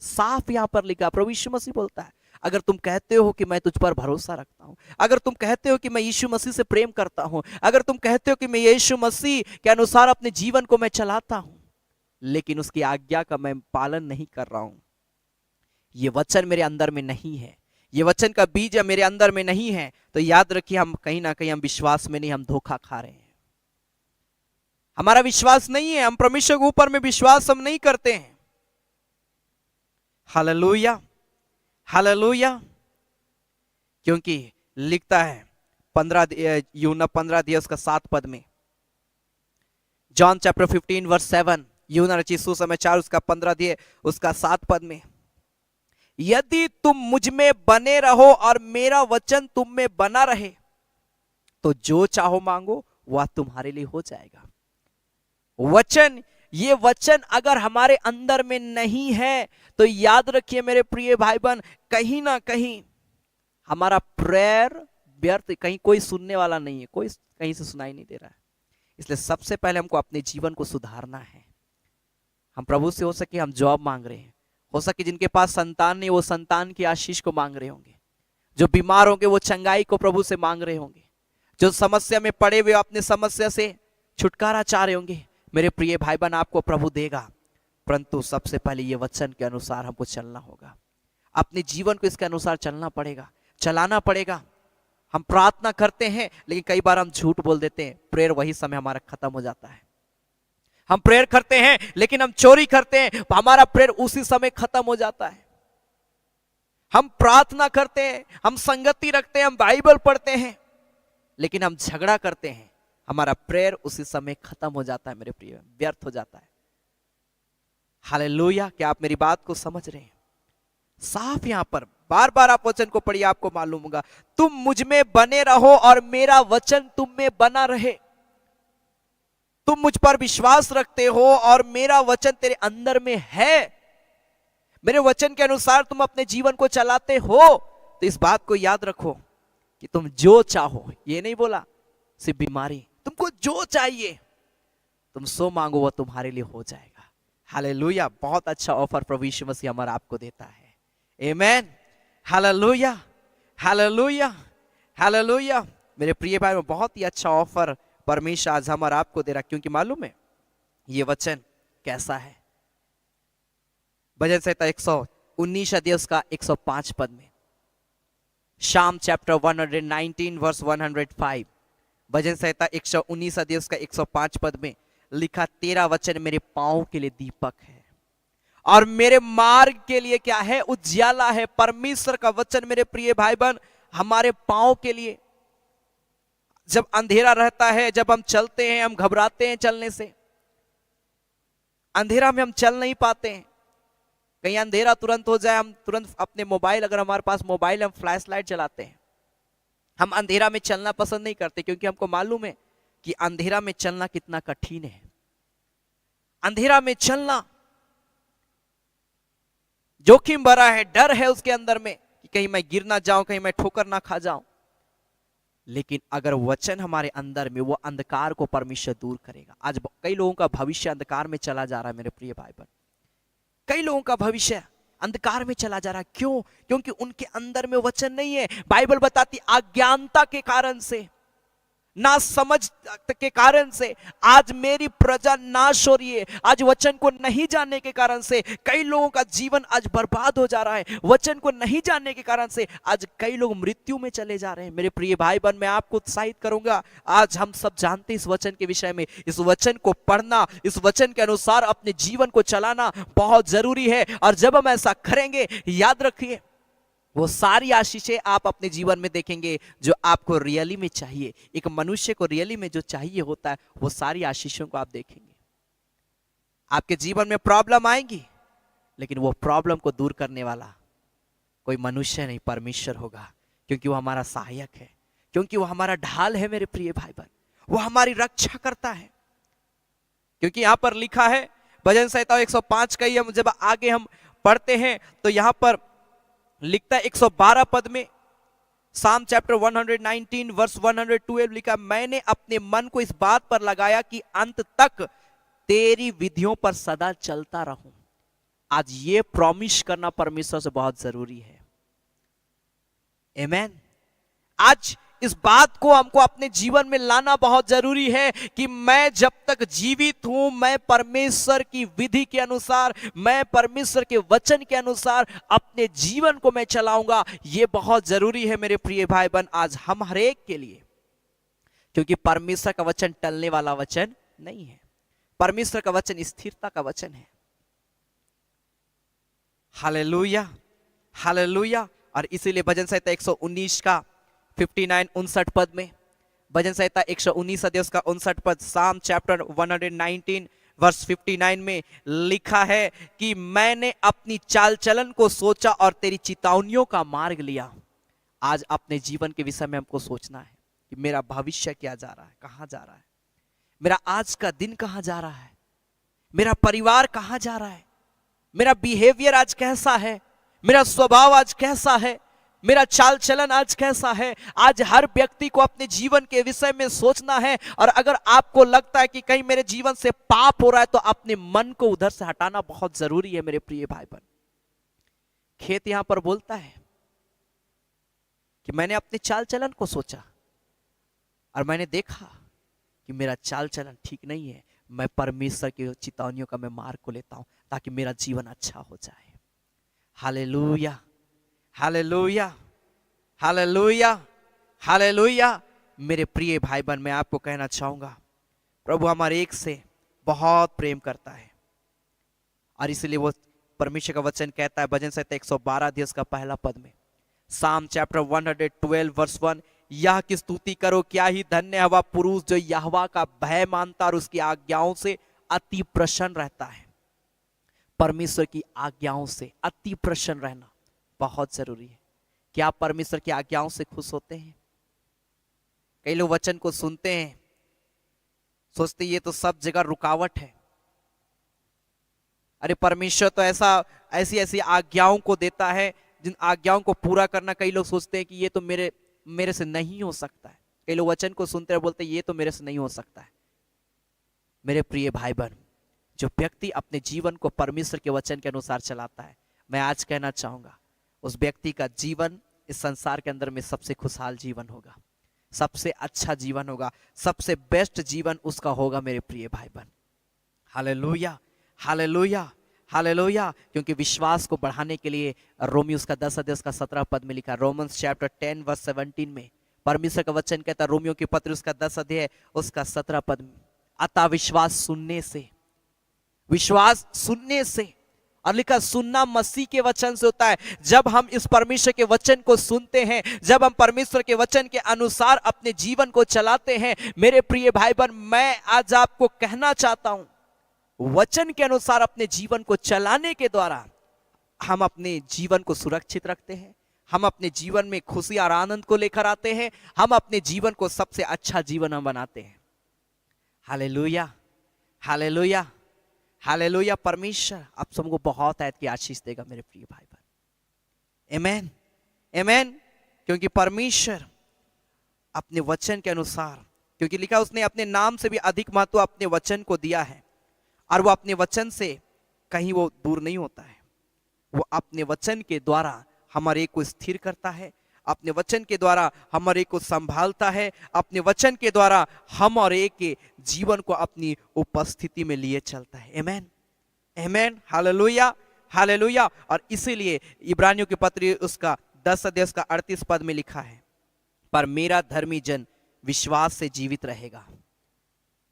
[SPEAKER 1] साफ यहां पर लिखा, प्रभु यीशु मसीह बोलता है, अगर तुम कहते हो कि मैं तुझ पर भरोसा रखता हूं, अगर तुम कहते हो कि मैं यीशु मसीह से प्रेम करता हूं, अगर तुम कहते हो कि मैं यीशु मसीह के अनुसार अपने जीवन को मैं चलाता हूं, लेकिन उसकी आज्ञा का मैं पालन नहीं कर रहा हूं, ये वचन मेरे अंदर में नहीं है, ये वचन का बीज मेरे अंदर में नहीं है, तो याद रखिए हम कहीं ना कहीं हम विश्वास में नहीं, हम धोखा खा रहे हैं। हमारा विश्वास नहीं है, हम परमेश्वर के यूपर में विश्वास हम नहीं करते हैं। Hallelujah, hallelujah. क्योंकि लिखता है यूहन्ना 15 अध्याय उसका 7 पद में, जॉन चैप्टर 15 वर्स 7, यूहन्ना रचित सुसमाचार उसका 15 अध्याय उसका 7 पद में, यदि तुम मुझ में बने रहो और मेरा वचन तुम में बना रहे तो जो चाहो मांगो वह तुम्हारे लिए हो जाएगा। वचन, ये वचन अगर हमारे अंदर में नहीं है तो याद रखिए मेरे प्रिय भाई बहन, कहीं ना कहीं हमारा प्रेयर व्यर्थ, कहीं कोई सुनने वाला नहीं है, कोई कहीं से सुनाई नहीं दे रहा है। इसलिए सबसे पहले हमको अपने जीवन को सुधारना है। हम प्रभु से हो सके हम जॉब मांग रहे हैं, हो सके जिनके पास संतान नहीं वो संतान की आशीष को मांग रहे होंगे, जो बीमार होंगे वो चंगाई को प्रभु से मांग रहे होंगे, जो समस्या में पड़े हुए अपने समस्या से छुटकारा चाह रहे होंगे। मेरे प्रिय भाई बहन, आपको प्रभु देगा, परंतु सबसे पहले ये वचन के अनुसार हमको चलना होगा, अपने जीवन को इसके अनुसार चलना पड़ेगा। चलाना पड़ेगा। हम प्रार्थना करते हैं लेकिन कई बार हम झूठ बोल देते हैं, प्रेयर वही समय हमारा खत्म हो जाता है। हम प्रेयर करते हैं लेकिन हम चोरी करते हैं, हमारा प्रेयर उसी समय खत्म हो जाता है। हम प्रार्थना करते हैं, हम संगति रखते हैं, हम बाइबल पढ़ते हैं, लेकिन हम झगड़ा करते हैं, हमारा प्रेयर उसी समय खत्म हो जाता है मेरे प्रिय, व्यर्थ हो जाता है। हालेलुया, क्या आप मेरी बात को समझ रहे हैं? साफ यहां पर बार बार आप वचन को पढ़िए, आपको मालूम होगा, तुम मुझ में बने रहो और मेरा वचन तुम में बना रहे। तुम मुझ पर विश्वास रखते हो और मेरा वचन तेरे अंदर में है, मेरे वचन के अनुसार तुम अपने जीवन को चलाते हो, तो इस बात को याद रखो कि तुम जो चाहो, ये नहीं बोला सिर्फ बीमारी, तुमको जो चाहिए तुम सो मांगो वो तुम्हारे लिए हो जाएगा। हालेलुया, बहुत अच्छा ऑफर प्रभु यीशु मसीह हमारा आपको देता है। आमेन, हालेलुया, हालेलुया, हालेलुया। मेरे प्रिय भाई, में बहुत ही अच्छा ऑफर परमेश्वर आज हमारा आपको दे रहा, क्योंकि मालूम है ये वचन कैसा है। भजन संहिता 119 अध्याय उसका 105 पद में, शाम चैप्टर 119 वर्स 105, भजन संहिता 119 अध्याय उसका 105 पद में लिखा, तेरा वचन मेरे पांव के लिए दीपक है और मेरे मार्ग के लिए क्या है, उज्याला है। परमेश्वर का वचन मेरे प्रिय भाई बहन हमारे पांव के लिए, जब अंधेरा रहता है, जब हम चलते हैं, हम घबराते हैं चलने से, अंधेरा में हम चल नहीं पाते हैं, कहीं अंधेरा तुरंत हो जाए, हम तुरंत अपने मोबाइल, अगर हमारे पास मोबाइल है, हम फ्लैश लाइट जलाते हैं। हम अंधेरा में चलना पसंद नहीं करते, क्योंकि हमको मालूम है कि अंधेरा में चलना कितना कठिन है। अंधेरा में चलना जोखिम भरा है, डर है उसके अंदर में कि कहीं मैं गिर ना जाऊं, कहीं मैं ठोकर ना खा जाऊं। लेकिन अगर वचन हमारे अंदर में, वो अंधकार को परमेश्वर दूर करेगा। आज कई लोगों का भविष्य अंधकार में चला जा रहा है मेरे प्रिय भाई बहन, कई लोगों का भविष्य अंधकार में चला जा रहा है। क्यों? क्योंकि उनके अंदर में वचन नहीं है। बाइबल बताती अज्ञानता के कारण से, ना समझ के कारण से आज मेरी प्रजा नाश हो रही है। आज वचन को नहीं जानने के कारण से कई लोगों का जीवन आज बर्बाद हो जा रहा है। वचन को नहीं जानने के कारण से आज कई लोग मृत्यु में चले जा रहे हैं। मेरे प्रिय भाई बहन, मैं आपको उत्साहित करूंगा, आज हम सब जानते हैं इस वचन के विषय में, इस वचन को पढ़ना, इस वचन के अनुसार अपने जीवन को चलाना बहुत जरूरी है। और जब हम ऐसा करेंगे, याद रखिए, वो सारी आशीषें आप अपने जीवन में देखेंगे जो आपको रियली में चाहिए। एक मनुष्य को रियली में जो चाहिए होता है, वो सारी आशीषों को आप देखेंगे। आपके जीवन में प्रॉब्लम आएंगी, लेकिन वो प्रॉब्लम को दूर करने वाला कोई मनुष्य नहीं, परमेश्वर होगा, क्योंकि वो हमारा सहायक है, क्योंकि वो हमारा ढाल है। मेरे प्रिय भाई बहन, वो हमारी रक्षा करता है। क्योंकि यहां पर लिखा है, भजन संहिता 105 का ही हम जब आगे हम पढ़ते हैं तो यहां पर लिखता है 112 पद में, साम चैप्टर 119 वर्स 112 लिखा, मैंने अपने मन को इस बात पर लगाया कि अंत तक तेरी विधियों पर सदा चलता रहूं। आज ये प्रॉमिस करना परमेश्वर से बहुत जरूरी है। आमेन। आज इस बात को हमको अपने जीवन में लाना बहुत जरूरी है कि मैं जब तक जीवित हूं, मैं परमेश्वर की विधि के अनुसार, मैं परमेश्वर के वचन के अनुसार अपने जीवन को मैं चलाऊंगा। यह बहुत जरूरी है मेरे प्रिय भाई बहन, आज हम हर एक के लिए, क्योंकि परमेश्वर का वचन टलने वाला वचन नहीं है। परमेश्वर का वचन स्थिरता का वचन है। Hallelujah, hallelujah. और इसीलिए भजन संहिता 119 का 59 पद में, भजन संहिता 119 अध्याय उसका 59 पद, साम चैप्टर 119 वर्स 59 में लिखा है कि मैंने अपनी चाल चलन को सोचा और तेरी चितावनियों का मार्ग लिया। आज अपने जीवन के विषय में हमको सोचना है कि मेरा भविष्य क्या जा रहा है, कहां जा रहा है, मेरा आज का दिन कहां जा रहा है, मेरा परिवार कहां जा रहा है, मेरा बिहेवियर आज कैसा है, मेरा स्वभाव आज कैसा है, मेरा चाल चलन आज कैसा है। आज हर व्यक्ति को अपने जीवन के विषय में सोचना है। और अगर आपको लगता है कि कहीं मेरे जीवन से पाप हो रहा है, तो अपने मन को उधर से हटाना बहुत जरूरी है मेरे प्रिय भाई बहन। खेत यहां पर बोलता है कि मैंने अपने चाल चलन को सोचा और मैंने देखा कि मेरा चाल चलन ठीक नहीं है। मैं परमेश्वर की चेतावनियों का मैं मार्ग को लेता हूं ताकि मेरा जीवन अच्छा हो जाए। Hallelujah, hallelujah, hallelujah, hallelujah. मेरे प्रिय भाई बहन, मैं आपको कहना चाहूंगा, प्रभु हमारे एक से बहुत प्रेम करता है, और इसलिए वो परमेश्वर का वचन कहता है भजन संहिता 112 अध्याय का पहला पद में, साम चैप्टर 112 वर्स 1, यह की स्तुति करो, क्या ही धन्य है वह पुरुष जो यहोवा का भय मानता और उसकी आज्ञाओं से अति प्रसन्न रहता है। परमेश्वर की आज्ञाओं से अति प्रसन्न रहना बहुत जरूरी है। क्या आप परमेश्वर की आज्ञाओं से खुश होते हैं? कई लोग वचन को सुनते हैं, सोचते ये तो सब जगह रुकावट है। अरे परमेश्वर तो ऐसी ऐसी आज्ञाओं को देता है, जिन आज्ञाओं को पूरा करना कई लोग सोचते हैं कि ये तो मेरे से नहीं हो सकता है। कई लोग वचन को सुनते हैं, बोलते हैं ये तो मेरे से नहीं हो सकता है। मेरे प्रिय भाई बहन, जो व्यक्ति अपने जीवन को परमेश्वर के वचन के अनुसार चलाता है, मैं आज कहना चाहूंगा उस व्यक्ति का जीवन इस संसार के अंदर में सबसे खुशहाल जीवन होगा, सबसे अच्छा जीवन होगा, सबसे बेस्ट जीवन उसका होगा मेरे प्रिय भाई बहन। Hallelujah, hallelujah, hallelujah. क्योंकि विश्वास को बढ़ाने के लिए रोमियो उसका 10 अध्याय का 17 पद में लिखा, रोमन्स चैप्टर 10 वर्स 17 में परमेश्वर का वचन कहता है, रोमियो की पत्र उसका 10 अध्याय उसका 17 पद में, अतः विश्वास सुनने से, विश्वास सुनने से, और लिखा सुनना मसीह के वचन से होता है। जब हम इस परमेश्वर के वचन को सुनते हैं, जब हम परमेश्वर के वचन के अनुसार अपने जीवन को चलाते हैं, मेरे प्रिय भाई बहन, मैं आज आपको कहना चाहता हूं, वचन के अनुसार अपने जीवन को चलाने के द्वारा हम अपने जीवन को सुरक्षित रखते हैं, हम अपने जीवन में खुशी और आनंद को लेकर आते हैं, हम अपने जीवन को सबसे अच्छा जीवन हम बनाते हैं। Hallelujah, hallelujah, hallelujah. परमेश्वर आप सबको बहुत आयत की आशीष देगा मेरे प्रिय भाई बहन। आमेन, आमेन। क्योंकि परमेश्वर अपने वचन के अनुसार, क्योंकि लिखा उसने अपने नाम से भी अधिक महत्व अपने वचन को दिया है, और वो अपने वचन से कहीं वो दूर नहीं होता है। वो अपने वचन के द्वारा हमारे को स्थिर करता है, अपने वचन के द्वारा हमारे को संभालता है, अपने वचन के द्वारा हम और एक के जीवन को अपनी उपस्थिति में लिए चलता है। आमेन, आमेन, हालेलुया, हालेलुया। और इसीलिए इब्रानियों के पत्र उसका 10 अध्याय का 38 पद में लिखा है, पर मेरा धर्मी जन विश्वास से जीवित रहेगा।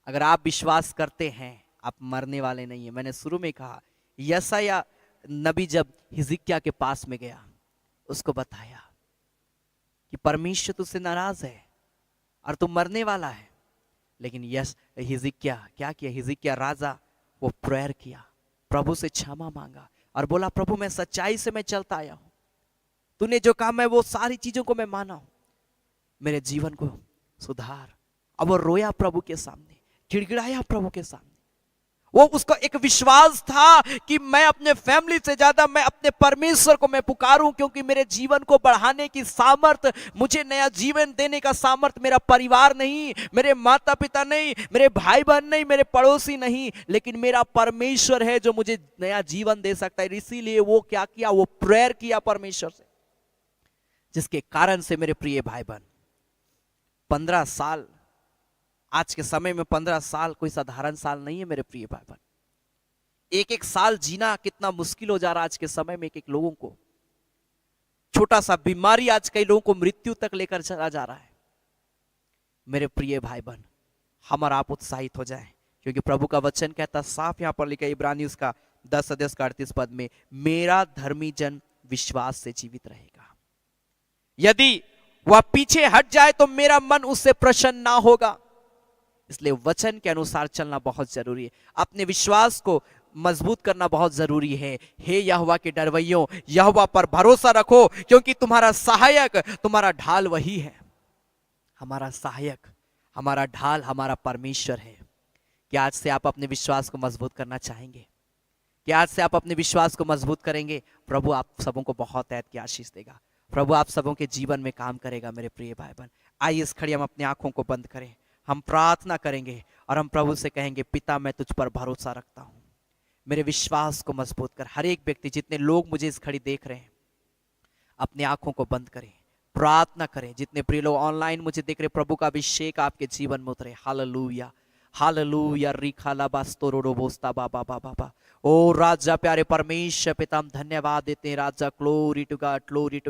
[SPEAKER 1] अगर आप विश्वास करते हैं, आप मरने वाले नहीं है। मैंने शुरू में कहा, यशायाह नबी जब हिजकिय्याह के पास में गया, उसको बताया कि परमेश्वर तुझसे नाराज है और तू मरने वाला है। लेकिन हिजकिय्याह क्या किया? हिजकिय्याह राजा वो प्रेयर किया, प्रभु से क्षमा मांगा और बोला, प्रभु मैं सच्चाई से मैं चलता आया हूं, तूने जो कहा मैं वो सारी चीजों को मैं माना हूं, मेरे जीवन को सुधार। अब वो रोया प्रभु के सामने, गिड़गिड़ाया प्रभु के सामने। वो उसका एक विश्वास था कि मैं अपने फैमिली से ज्यादा मैं अपने परमेश्वर को मैं पुकारूं, क्योंकि मेरे जीवन को बढ़ाने की सामर्थ, मुझे नया जीवन देने का सामर्थ मेरा परिवार नहीं, मेरे माता पिता नहीं, मेरे भाई बहन नहीं, मेरे पड़ोसी नहीं, लेकिन मेरा परमेश्वर है जो मुझे नया जीवन दे सकता है। इसीलिए वो क्या किया? वो प्रेयर किया परमेश्वर से, जिसके कारण से मेरे प्रिय भाई बहन 15 साल, आज के समय में 15 साल कोई साधारण साल नहीं है मेरे प्रिय भाई बहन। एक एक साल जीना कितना मुश्किल हो जा रहा है आज के समय में। एक लोगों को छोटा सा बीमारी आज कई लोगों को मृत्यु तक लेकर चला जा रहा है। मेरे प्रिय भाई बहन, हम और आप उत्साहित हो जाएं, क्योंकि प्रभु का वचन कहता साफ यहां पर लिखा है इब्रानी उसका 10 अध्याय का 38 पद में, मेरा धर्मी जन विश्वास से जीवित रहेगा। यदि वह पीछे हट जाए तो मेरा मन उससे प्रसन्न ना होगा। इसलिए वचन के अनुसार चलना बहुत जरूरी है, अपने विश्वास को मजबूत करना बहुत जरूरी है। हे यहोवा के डरवैयों, यहोवा पर भरोसा रखो, क्योंकि तुम्हारा सहायक, तुम्हारा ढाल वही है। हमारा सहायक, हमारा ढाल हमारा परमेश्वर है। क्या आज से आप अपने विश्वास को मजबूत करना चाहेंगे? क्या आज से आप अपने विश्वास को मजबूत करेंगे? प्रभु आप सबों को बहुत ऐत की आशीष देगा, प्रभु आप सबों के जीवन में काम करेगा। मेरे प्रिय भाई बहन, आइए इस घड़ी हम अपनी आंखों को बंद करें, हम प्रार्थना करेंगे और हम प्रभु से कहेंगे, पिता मैं तुझ पर भरोसा रखता हूं, मेरे विश्वास को मजबूत कर। हर एक व्यक्ति, जितने लोग मुझे इस घड़ी देख रहे हैं, अपनी आंखों को बंद करें, प्रार्थना करें। जितने प्रिय लोग ऑनलाइन मुझे देख रहे, प्रभु का अभिषेक आपके जीवन में उतरे। हालेलुया, हालेलुया रिखाला बास्तोरो बोस्ता बाबा बाबा बाबा। ओ राजा प्यारे परमेश्वर पिता हम धन्यवाद देते हैं राजा। Glory to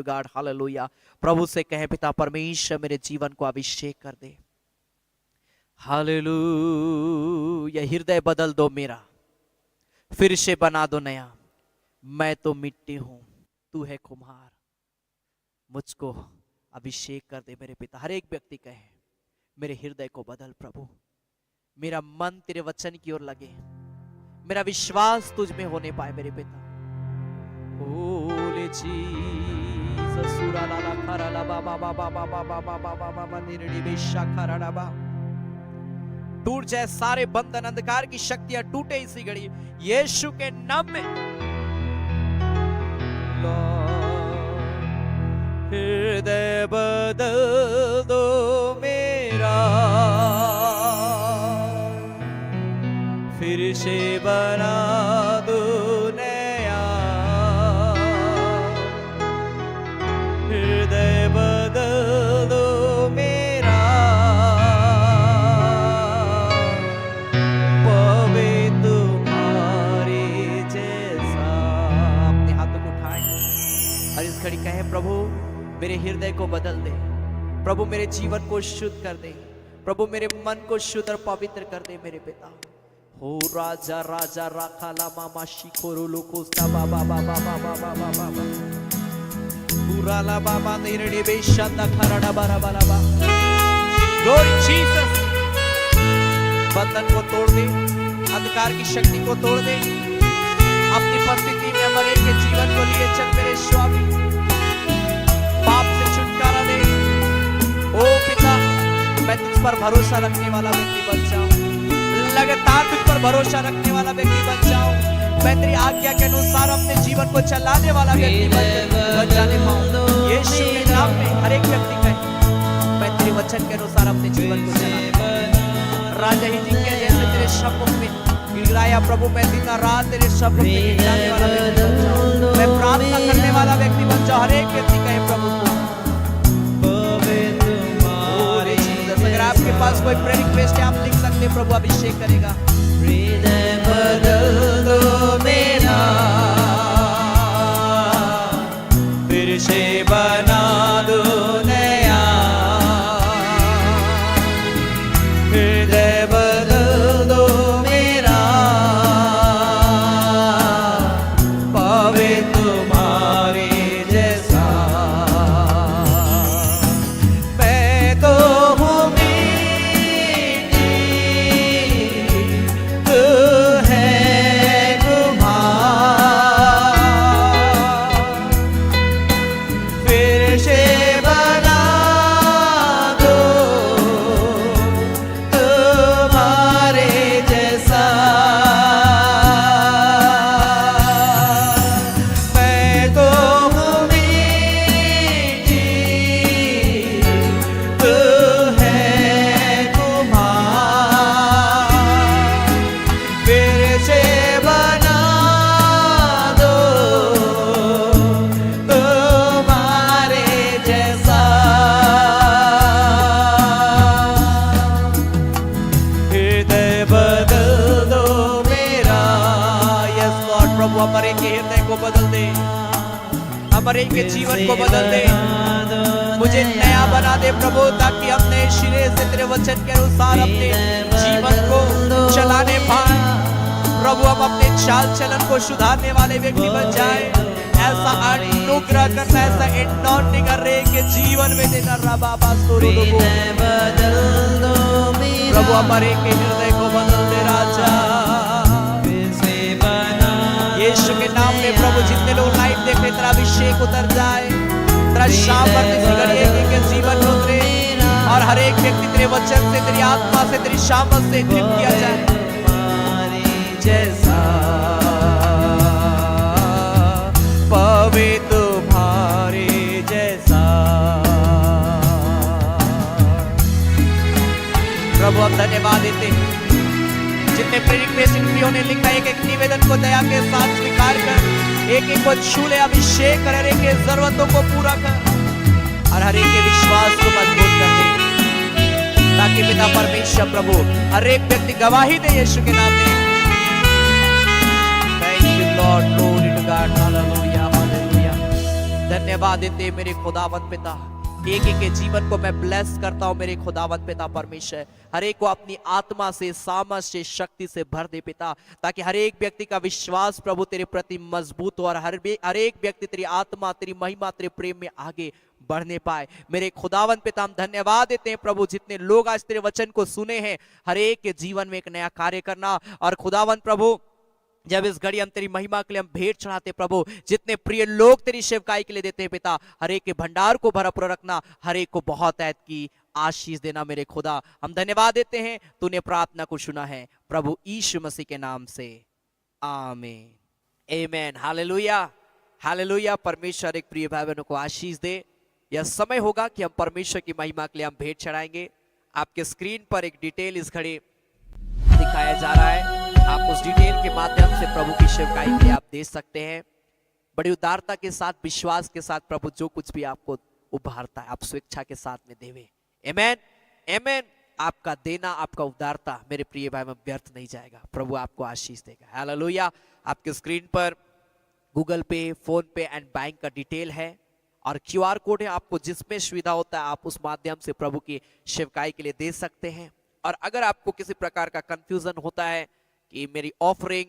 [SPEAKER 1] God hallelujah. प्रभु से कहें पिता परमेश्वर मेरे जीवन को अभिषेक कर दे। हालेलुया। हृदय बदल दो मेरा, फिर से बना दो नया। मैं तो मिट्टी हूं, तू है कुम्हार, मुझको अभिषेक कर दे मेरे पिता। हर एक व्यक्ति कहे मेरे हृदय को बदल प्रभु, मेरा मन तेरे वचन की ओर लगे, मेरा विश्वास तुझ में होने पाए मेरे पिता। होले जीसस सुराला खराला बाबा बाबा बाबा बाबा बाबा बाबा निरड़ी बेशा खराला बा। टूट जाए सारे बंधन, अंधकार की शक्तियां टूटे इसी घड़ी यीशु के नाम में। हृदय बदल दो मेरा, फिर से बना दो नया। हृदय बदल दो मेरा, पवे तुम्हारे जैसा। अपने हाथों को उठाएं और इस घड़ी कहें प्रभु मेरे हृदय को बदल दे, प्रभु मेरे जीवन को शुद्ध कर दे, प्रभु मेरे मन को शुद्ध और पवित्र कर दे मेरे पिता। हो राजा राजा राखाला मामा शिखोरो लोकोस्ता बाबा बाबा बाबा बाबा बाबा पुराला बाबा निरड़े बेशांदा खराड़ा बारा बारा बा। Glory Jesus. बंधन को तोड़ दे, अंधकार की शक्ति को तोड़ दे, अपनी परिस्थिति में हमारे के जीवन को लिए चल मेरे स्वामी। पाप से छुटकारा दे ओ पिता। मैं तुझ पर भरोसा रखने वाला व्यक्ति बन जाऊं, लगातार तुझ पर भरोसा रखने वाला व्यक्ति बन जाऊं। मैं तेरी आज्ञा के अनुसार अपने जीवन को चलाने वाला व्यक्ति बन जाने पाऊं। यीशु के नाम में हर एक व्यक्ति कहे मैं तेरे वचन के अनुसार अपने जीवन को चलाने। राजा ही जी के जैसे तेरे शब्दों में गिड़गिड़ाया प्रभु, मैं दिन रात तेरे शब्दों में गिड़गिड़ाने वाला व्यक्ति बन जाऊं। मैं प्रार्थना करने वाला व्यक्ति बन जाऊं। हर एक व्यक्ति कहे प्रभु को। अगर आपके पास कोई प्रेयर रिक्वेस्ट है आप लिख सकते हैं, प्रभु अभिषेक करेगा। हृदय बदल दो मेरा, फिर से बना दो नया। हृदय बदल दो मेरा, पावे तुम्हारे जैसा। मैं तो हमारे के हृदय को बदल दे, हमारे के जीवन को बदल दे, मुझे नया बना दे प्रभु, ताकि हम नए सिरे से तेरे वचन के अनुसार अपने जीवन को चलाने पाए प्रभु। हम अपने चाल चलन को सुधारने वाले व्यक्ति बन जाए। ऐसा अनुग्रह करना, ऐसा एनॉइंटिंग कर रहे के जीवन में देना रबाबा प्रभु। हमारे के हृदय को बदल दे राजा यीशु के नाम में प्रभु। जितने लोग लाइव देख रहे तेरा अभिषेक उतर जाए, तेरा शामर्थ के जीवन में उतरे और हर एक व्यक्ति तेरे वचन से, तेरी आत्मा से, तेरी शामर्थ से तृप्त किया जाए। जैसा पवे तुम्हारे जैसा प्रभु। हम धन्यवाद देते हैं जितने प्रेरित ने लिखा, एक एक निवेदन को दया के साथ स्वीकार कर, एक एक को छू ले, अभिषेक कर, हर एक के जरूरतों को पूरा कर और हर एक के विश्वास को मजबूत कर दे,
[SPEAKER 2] ताकि पिता परमेश्वर प्रभु हर एक व्यक्ति गवाही दे यीशु के नाम में। Thank you Lord, glory to God, hallelujah hallelujah. धन्यवाद देते मेरे खुदावंद पिता, एक एक के जीवन को मैं ब्लेस करता हूं मेरे खुदावंद पिता परमेश्वर। हर एक को अपनी आत्मा से, सामर्थ से, शक्ति से भर दे पिता, ताकि हर एक व्यक्ति का विश्वास प्रभु तेरे प्रति मजबूत हो और हर एक व्यक्ति तेरी आत्मा, तेरी महिमा, तेरे प्रेम में आगे बढ़ने पाए। मेरे खुदावंद पिता हम धन्यवाद देते हैं प्रभु, जितने लोग आज तेरे वचन को सुने हैं हर एक के जीवन में एक नया कार्य करना। और खुदावंद प्रभु जब इस घड़ी हम तेरी महिमा के लिए हम भेंट चढ़ाते प्रभु, जितने प्रिय लोग तेरी सेवकाई के लिए देते हैं पिता, हर एक के भंडार को भरपूर रखना, हर एक को बहुत ऐत की आशीष देना। मेरे खुदा हम धन्यवाद देते हैं, तूने प्रार्थना को सुना है प्रभु यीशु मसीह के नाम से, आमीन आमीन। Hallelujah hallelujah. परमेश्वर एक प्रिय भाई बहनों को आशीष दे। यह समय होगा कि हम परमेश्वर की महिमा के लिए हम भेंट चढ़ाएंगे। आपके स्क्रीन पर एक डिटेल इस घड़ी दिखाया जा रहा है, आप उस डिटेल के माध्यम से प्रभु की सेवकाई के लिए आप दे सकते हैं। बड़ी उदारता के साथ, विश्वास के साथ प्रभु जो कुछ भी आपको उभारता है आप स्वेच्छा के साथ में देवे। आमेन आमेन। आपका देना, आपका उदारता मेरे प्रिय भाई में व्यर्थ नहीं जाएगा, प्रभु आपको आशीष देगा। हालेलुया। आपके स्क्रीन पर गूगल पे, फोन पे एंड बैंक का डिटेल है और QR कोड है। आपको जिसमें सुविधा होता है आप उस माध्यम से प्रभु की सेवकाई के लिए दे सकते हैं। और अगर आपको किसी प्रकार का कंफ्यूजन होता है कि मेरी ऑफरिंग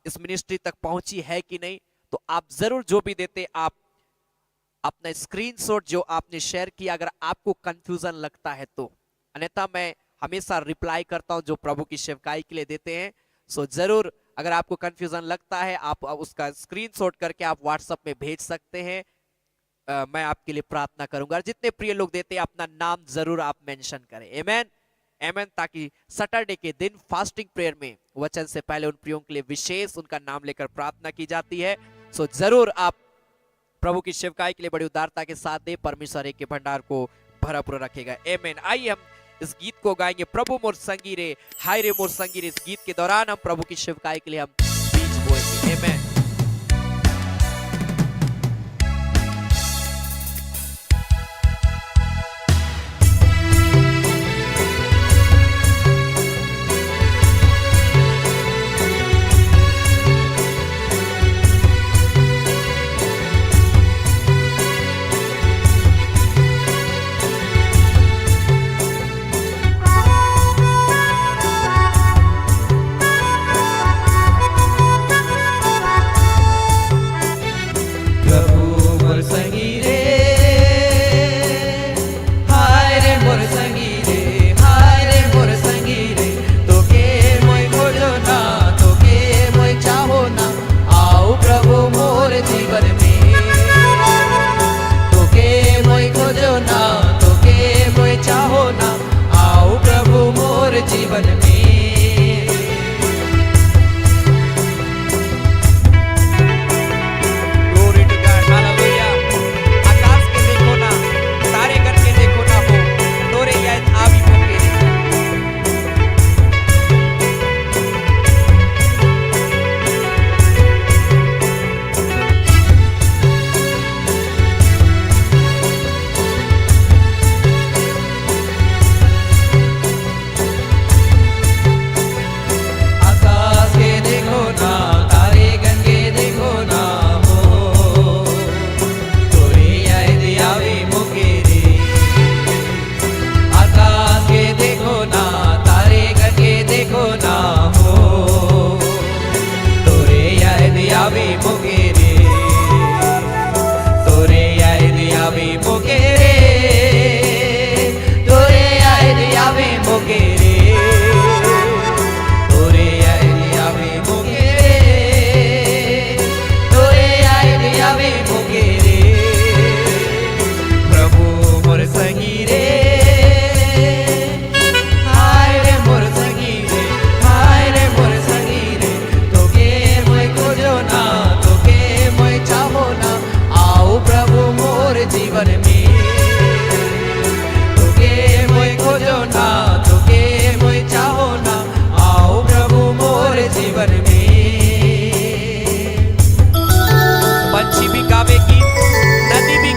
[SPEAKER 2] इस मिनिस्ट्री तक पहुंची है कि नहीं, तो आप जरूर जो भी देते आप अपना स्क्रीनशॉट जो आपने शेयर किया, अगर आपको कंफ्यूजन लगता है तो, अन्यथा मैं हमेशा रिप्लाई करता हूं जो प्रभु की सेवकाई के लिए देते हैं। सो जरूर अगर आपको कंफ्यूजन लगता है आप उसका स्क्रीनशॉट करके आप व्हाट्सएप में भेज सकते हैं। मैं आपके लिए प्रार्थना करूंगा। और जितने प्रिय लोग देते हैं अपना नाम जरूर आप मेंशन करें। आमेन आमेन। ताकि सैटरडे के दिन फास्टिंग प्रेयर में वचन से पहले उन प्रियों के लिए विशेष उनका नाम लेकर प्रार्थना की जाती है। सो जरूर आप प्रभु की सेवकाई के लिए बड़ी उदारता के साथ दे, परमेश्वर के भंडार को भरपूर रखेगा। आमेन। आइए हम इस गीत को गाएंगे, प्रभु मोर संगी रे, हाय रे मोर संगी रे। इस गीत के दौरान हम प्रभु की सेवकाई के लिए हम बीज बोएंगे। आमेन।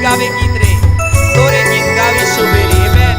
[SPEAKER 2] गावे गीत रे, तोरे गीत गावी सुबेरी। आमेन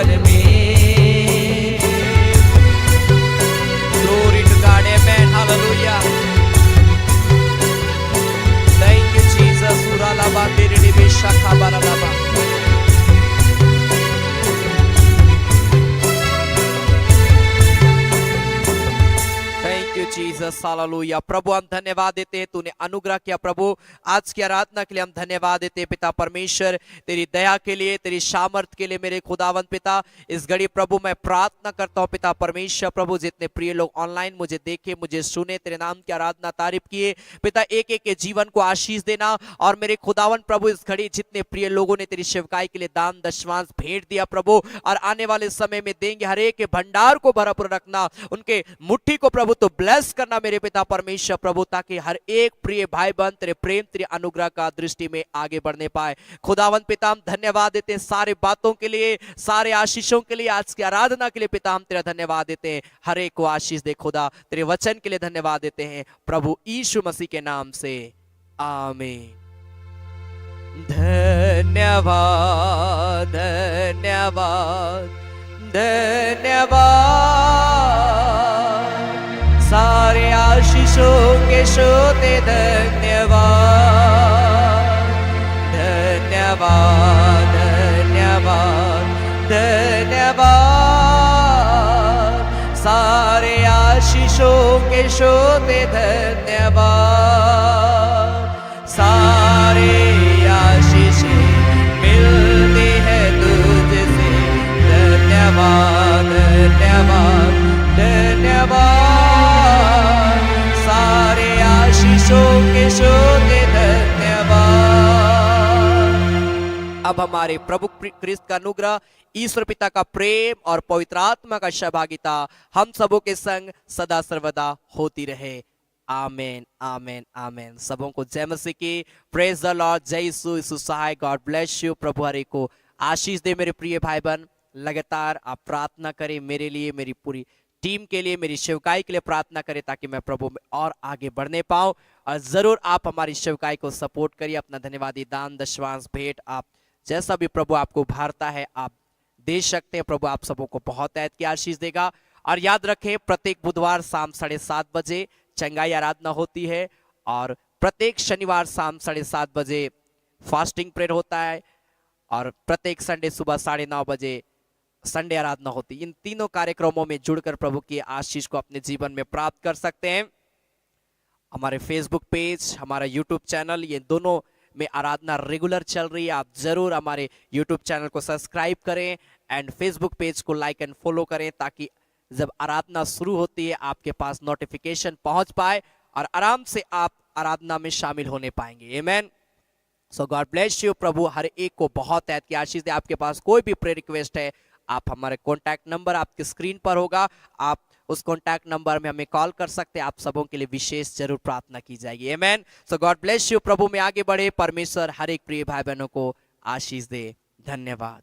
[SPEAKER 2] जीवन में। Glory to God, amen, hallelujah. Thank you Jesus. Uralaba diridi bishaka baralaba. Thank you Jesus, hallelujah. प्रभु हम धन्यवाद देते हैं, तूने अनुग्रह किया प्रभु। आज की आराधना के लिए हम धन्यवाद देते हैं पिता परमेश्वर, तेरी दया के लिए, तेरी सामर्थ के लिए मेरे खुदावंत पिता। इस घड़ी प्रभु मैं प्रार्थना करता हूँ पिता परमेश्वर प्रभु, जितने प्रिय लोग ऑनलाइन मुझे देखे, मुझे सुने, तेरे नाम की आराधना तारीफ किए पिता, एक एक के जीवन को आशीष देना। और मेरे खुदावंत प्रभु इस घड़ी जितने प्रिय लोगों ने तेरी सेवकाई के लिए दान दशमांश भेंट दिया प्रभु, और आने वाले समय में देंगे, हर एक के भंडार को भरपूर रखना, उनके मुट्ठी को प्रभु तो ब्लेस करना मेरे पिता परमेश्वर प्रभु, ताकि हर एक प्रिय भाई बहन तेरे प्रेम तेरे अनुग्रह का दृष्टि में आगे बढ़ने पाए। खुदावंत पिता हम धन्यवाद देते हैं सारे बातों के लिए, सारे आशीषों के लिए, आज की आराधना के लिए पिता हम तेरा धन्यवाद देते हैं। हर एक को आशीष दे खुदा, तेरे वचन के लिए धन्यवाद देते हैं प्रभु यीशु मसीह के नाम से, आमीन। धन्यवाद धन्यवाद धन्यवाद, सारे आशीषों के श्रोते धन्यवाद। धन्यवाद धन्यवाद धन्यवाद, सारे आशीषों के श्रोते धन्यवाद। सारे आशीषें मिलती है तुझसे, धन्यवाद धन्यवाद धन्यवाद, सारे आशीषों के श्रोते धन्यवाद। अब हमारे प्रभु क्रिस्त का अनुग्रह, ईश्वर पिता का प्रेम और पवित्र आत्मा का सहभागिता हम सबों के संग सदा सर्वदा होती रहे। आमेन आमेन आमेन। सबों को जय मसीह की। Praise the Lord. जय यीशु। यीशु सहाय। God bless you. प्रभु हरे को आशीष दे। मेरे प्रिय भाई बहन, लगातार आप प्रार्थना करें मेरे लिए, मेरी पूरी टीम के लिए, मेरी सेवकाई के लिए प्रार्थना करें, ताकि मैं प्रभु में और आगे बढ़ने पाऊं। और जरूर आप हमारी सेवकाई को सपोर्ट करिए। अपना धन्यवादी दान दशवांश भेंट आप जैसा भी प्रभु आपको उभारता है आप दे सकते हैं। प्रभु आप सबों को बहुत ऐत की आशीष देगा। और याद रखें, प्रत्येक बुधवार शाम 7:30 बजे चंगाई आराधना होती है, और प्रत्येक शनिवार शाम 7:30 बजे फास्टिंग प्रेयर होता है, और प्रत्येक संडे सुबह 9:30 बजे संडे आराधना होती है। इन तीनों कार्यक्रमों में जुड़कर प्रभु की आशीष को अपने जीवन में प्राप्त कर सकते हैं। हमारे फेसबुक पेज, हमारा यूट्यूब चैनल, ये दोनों में आराधना रेगुलर चल रही है। आप जरूर हमारे यूट्यूब चैनल को सब्सक्राइब करें एंड फेसबुक पेज को लाइक एंड फॉलो करें, ताकि जब आराधना शुरू होती है आपके पास नोटिफिकेशन पहुंच पाए और आराम से आप आराधना में शामिल होने पाएंगे। आमेन। सो गॉड ब्लेस यू। प्रभु हर एक को बहुत ऐत की आशीष दे। आपके पास कोई भी प्रेयर रिक्वेस्ट है, आप हमारे कॉन्टैक्ट नंबर आपकी स्क्रीन पर होगा, आप उस कॉन्टैक्ट नंबर में हमें कॉल कर सकते हैं। आप सबों के लिए विशेष जरूर प्रार्थना की जाएगी। आमेन। सो गॉड ब्लेस यू। प्रभु में आगे बढ़े। परमेश्वर हर एक प्रिय भाई बहनों को आशीष दे। धन्यवाद।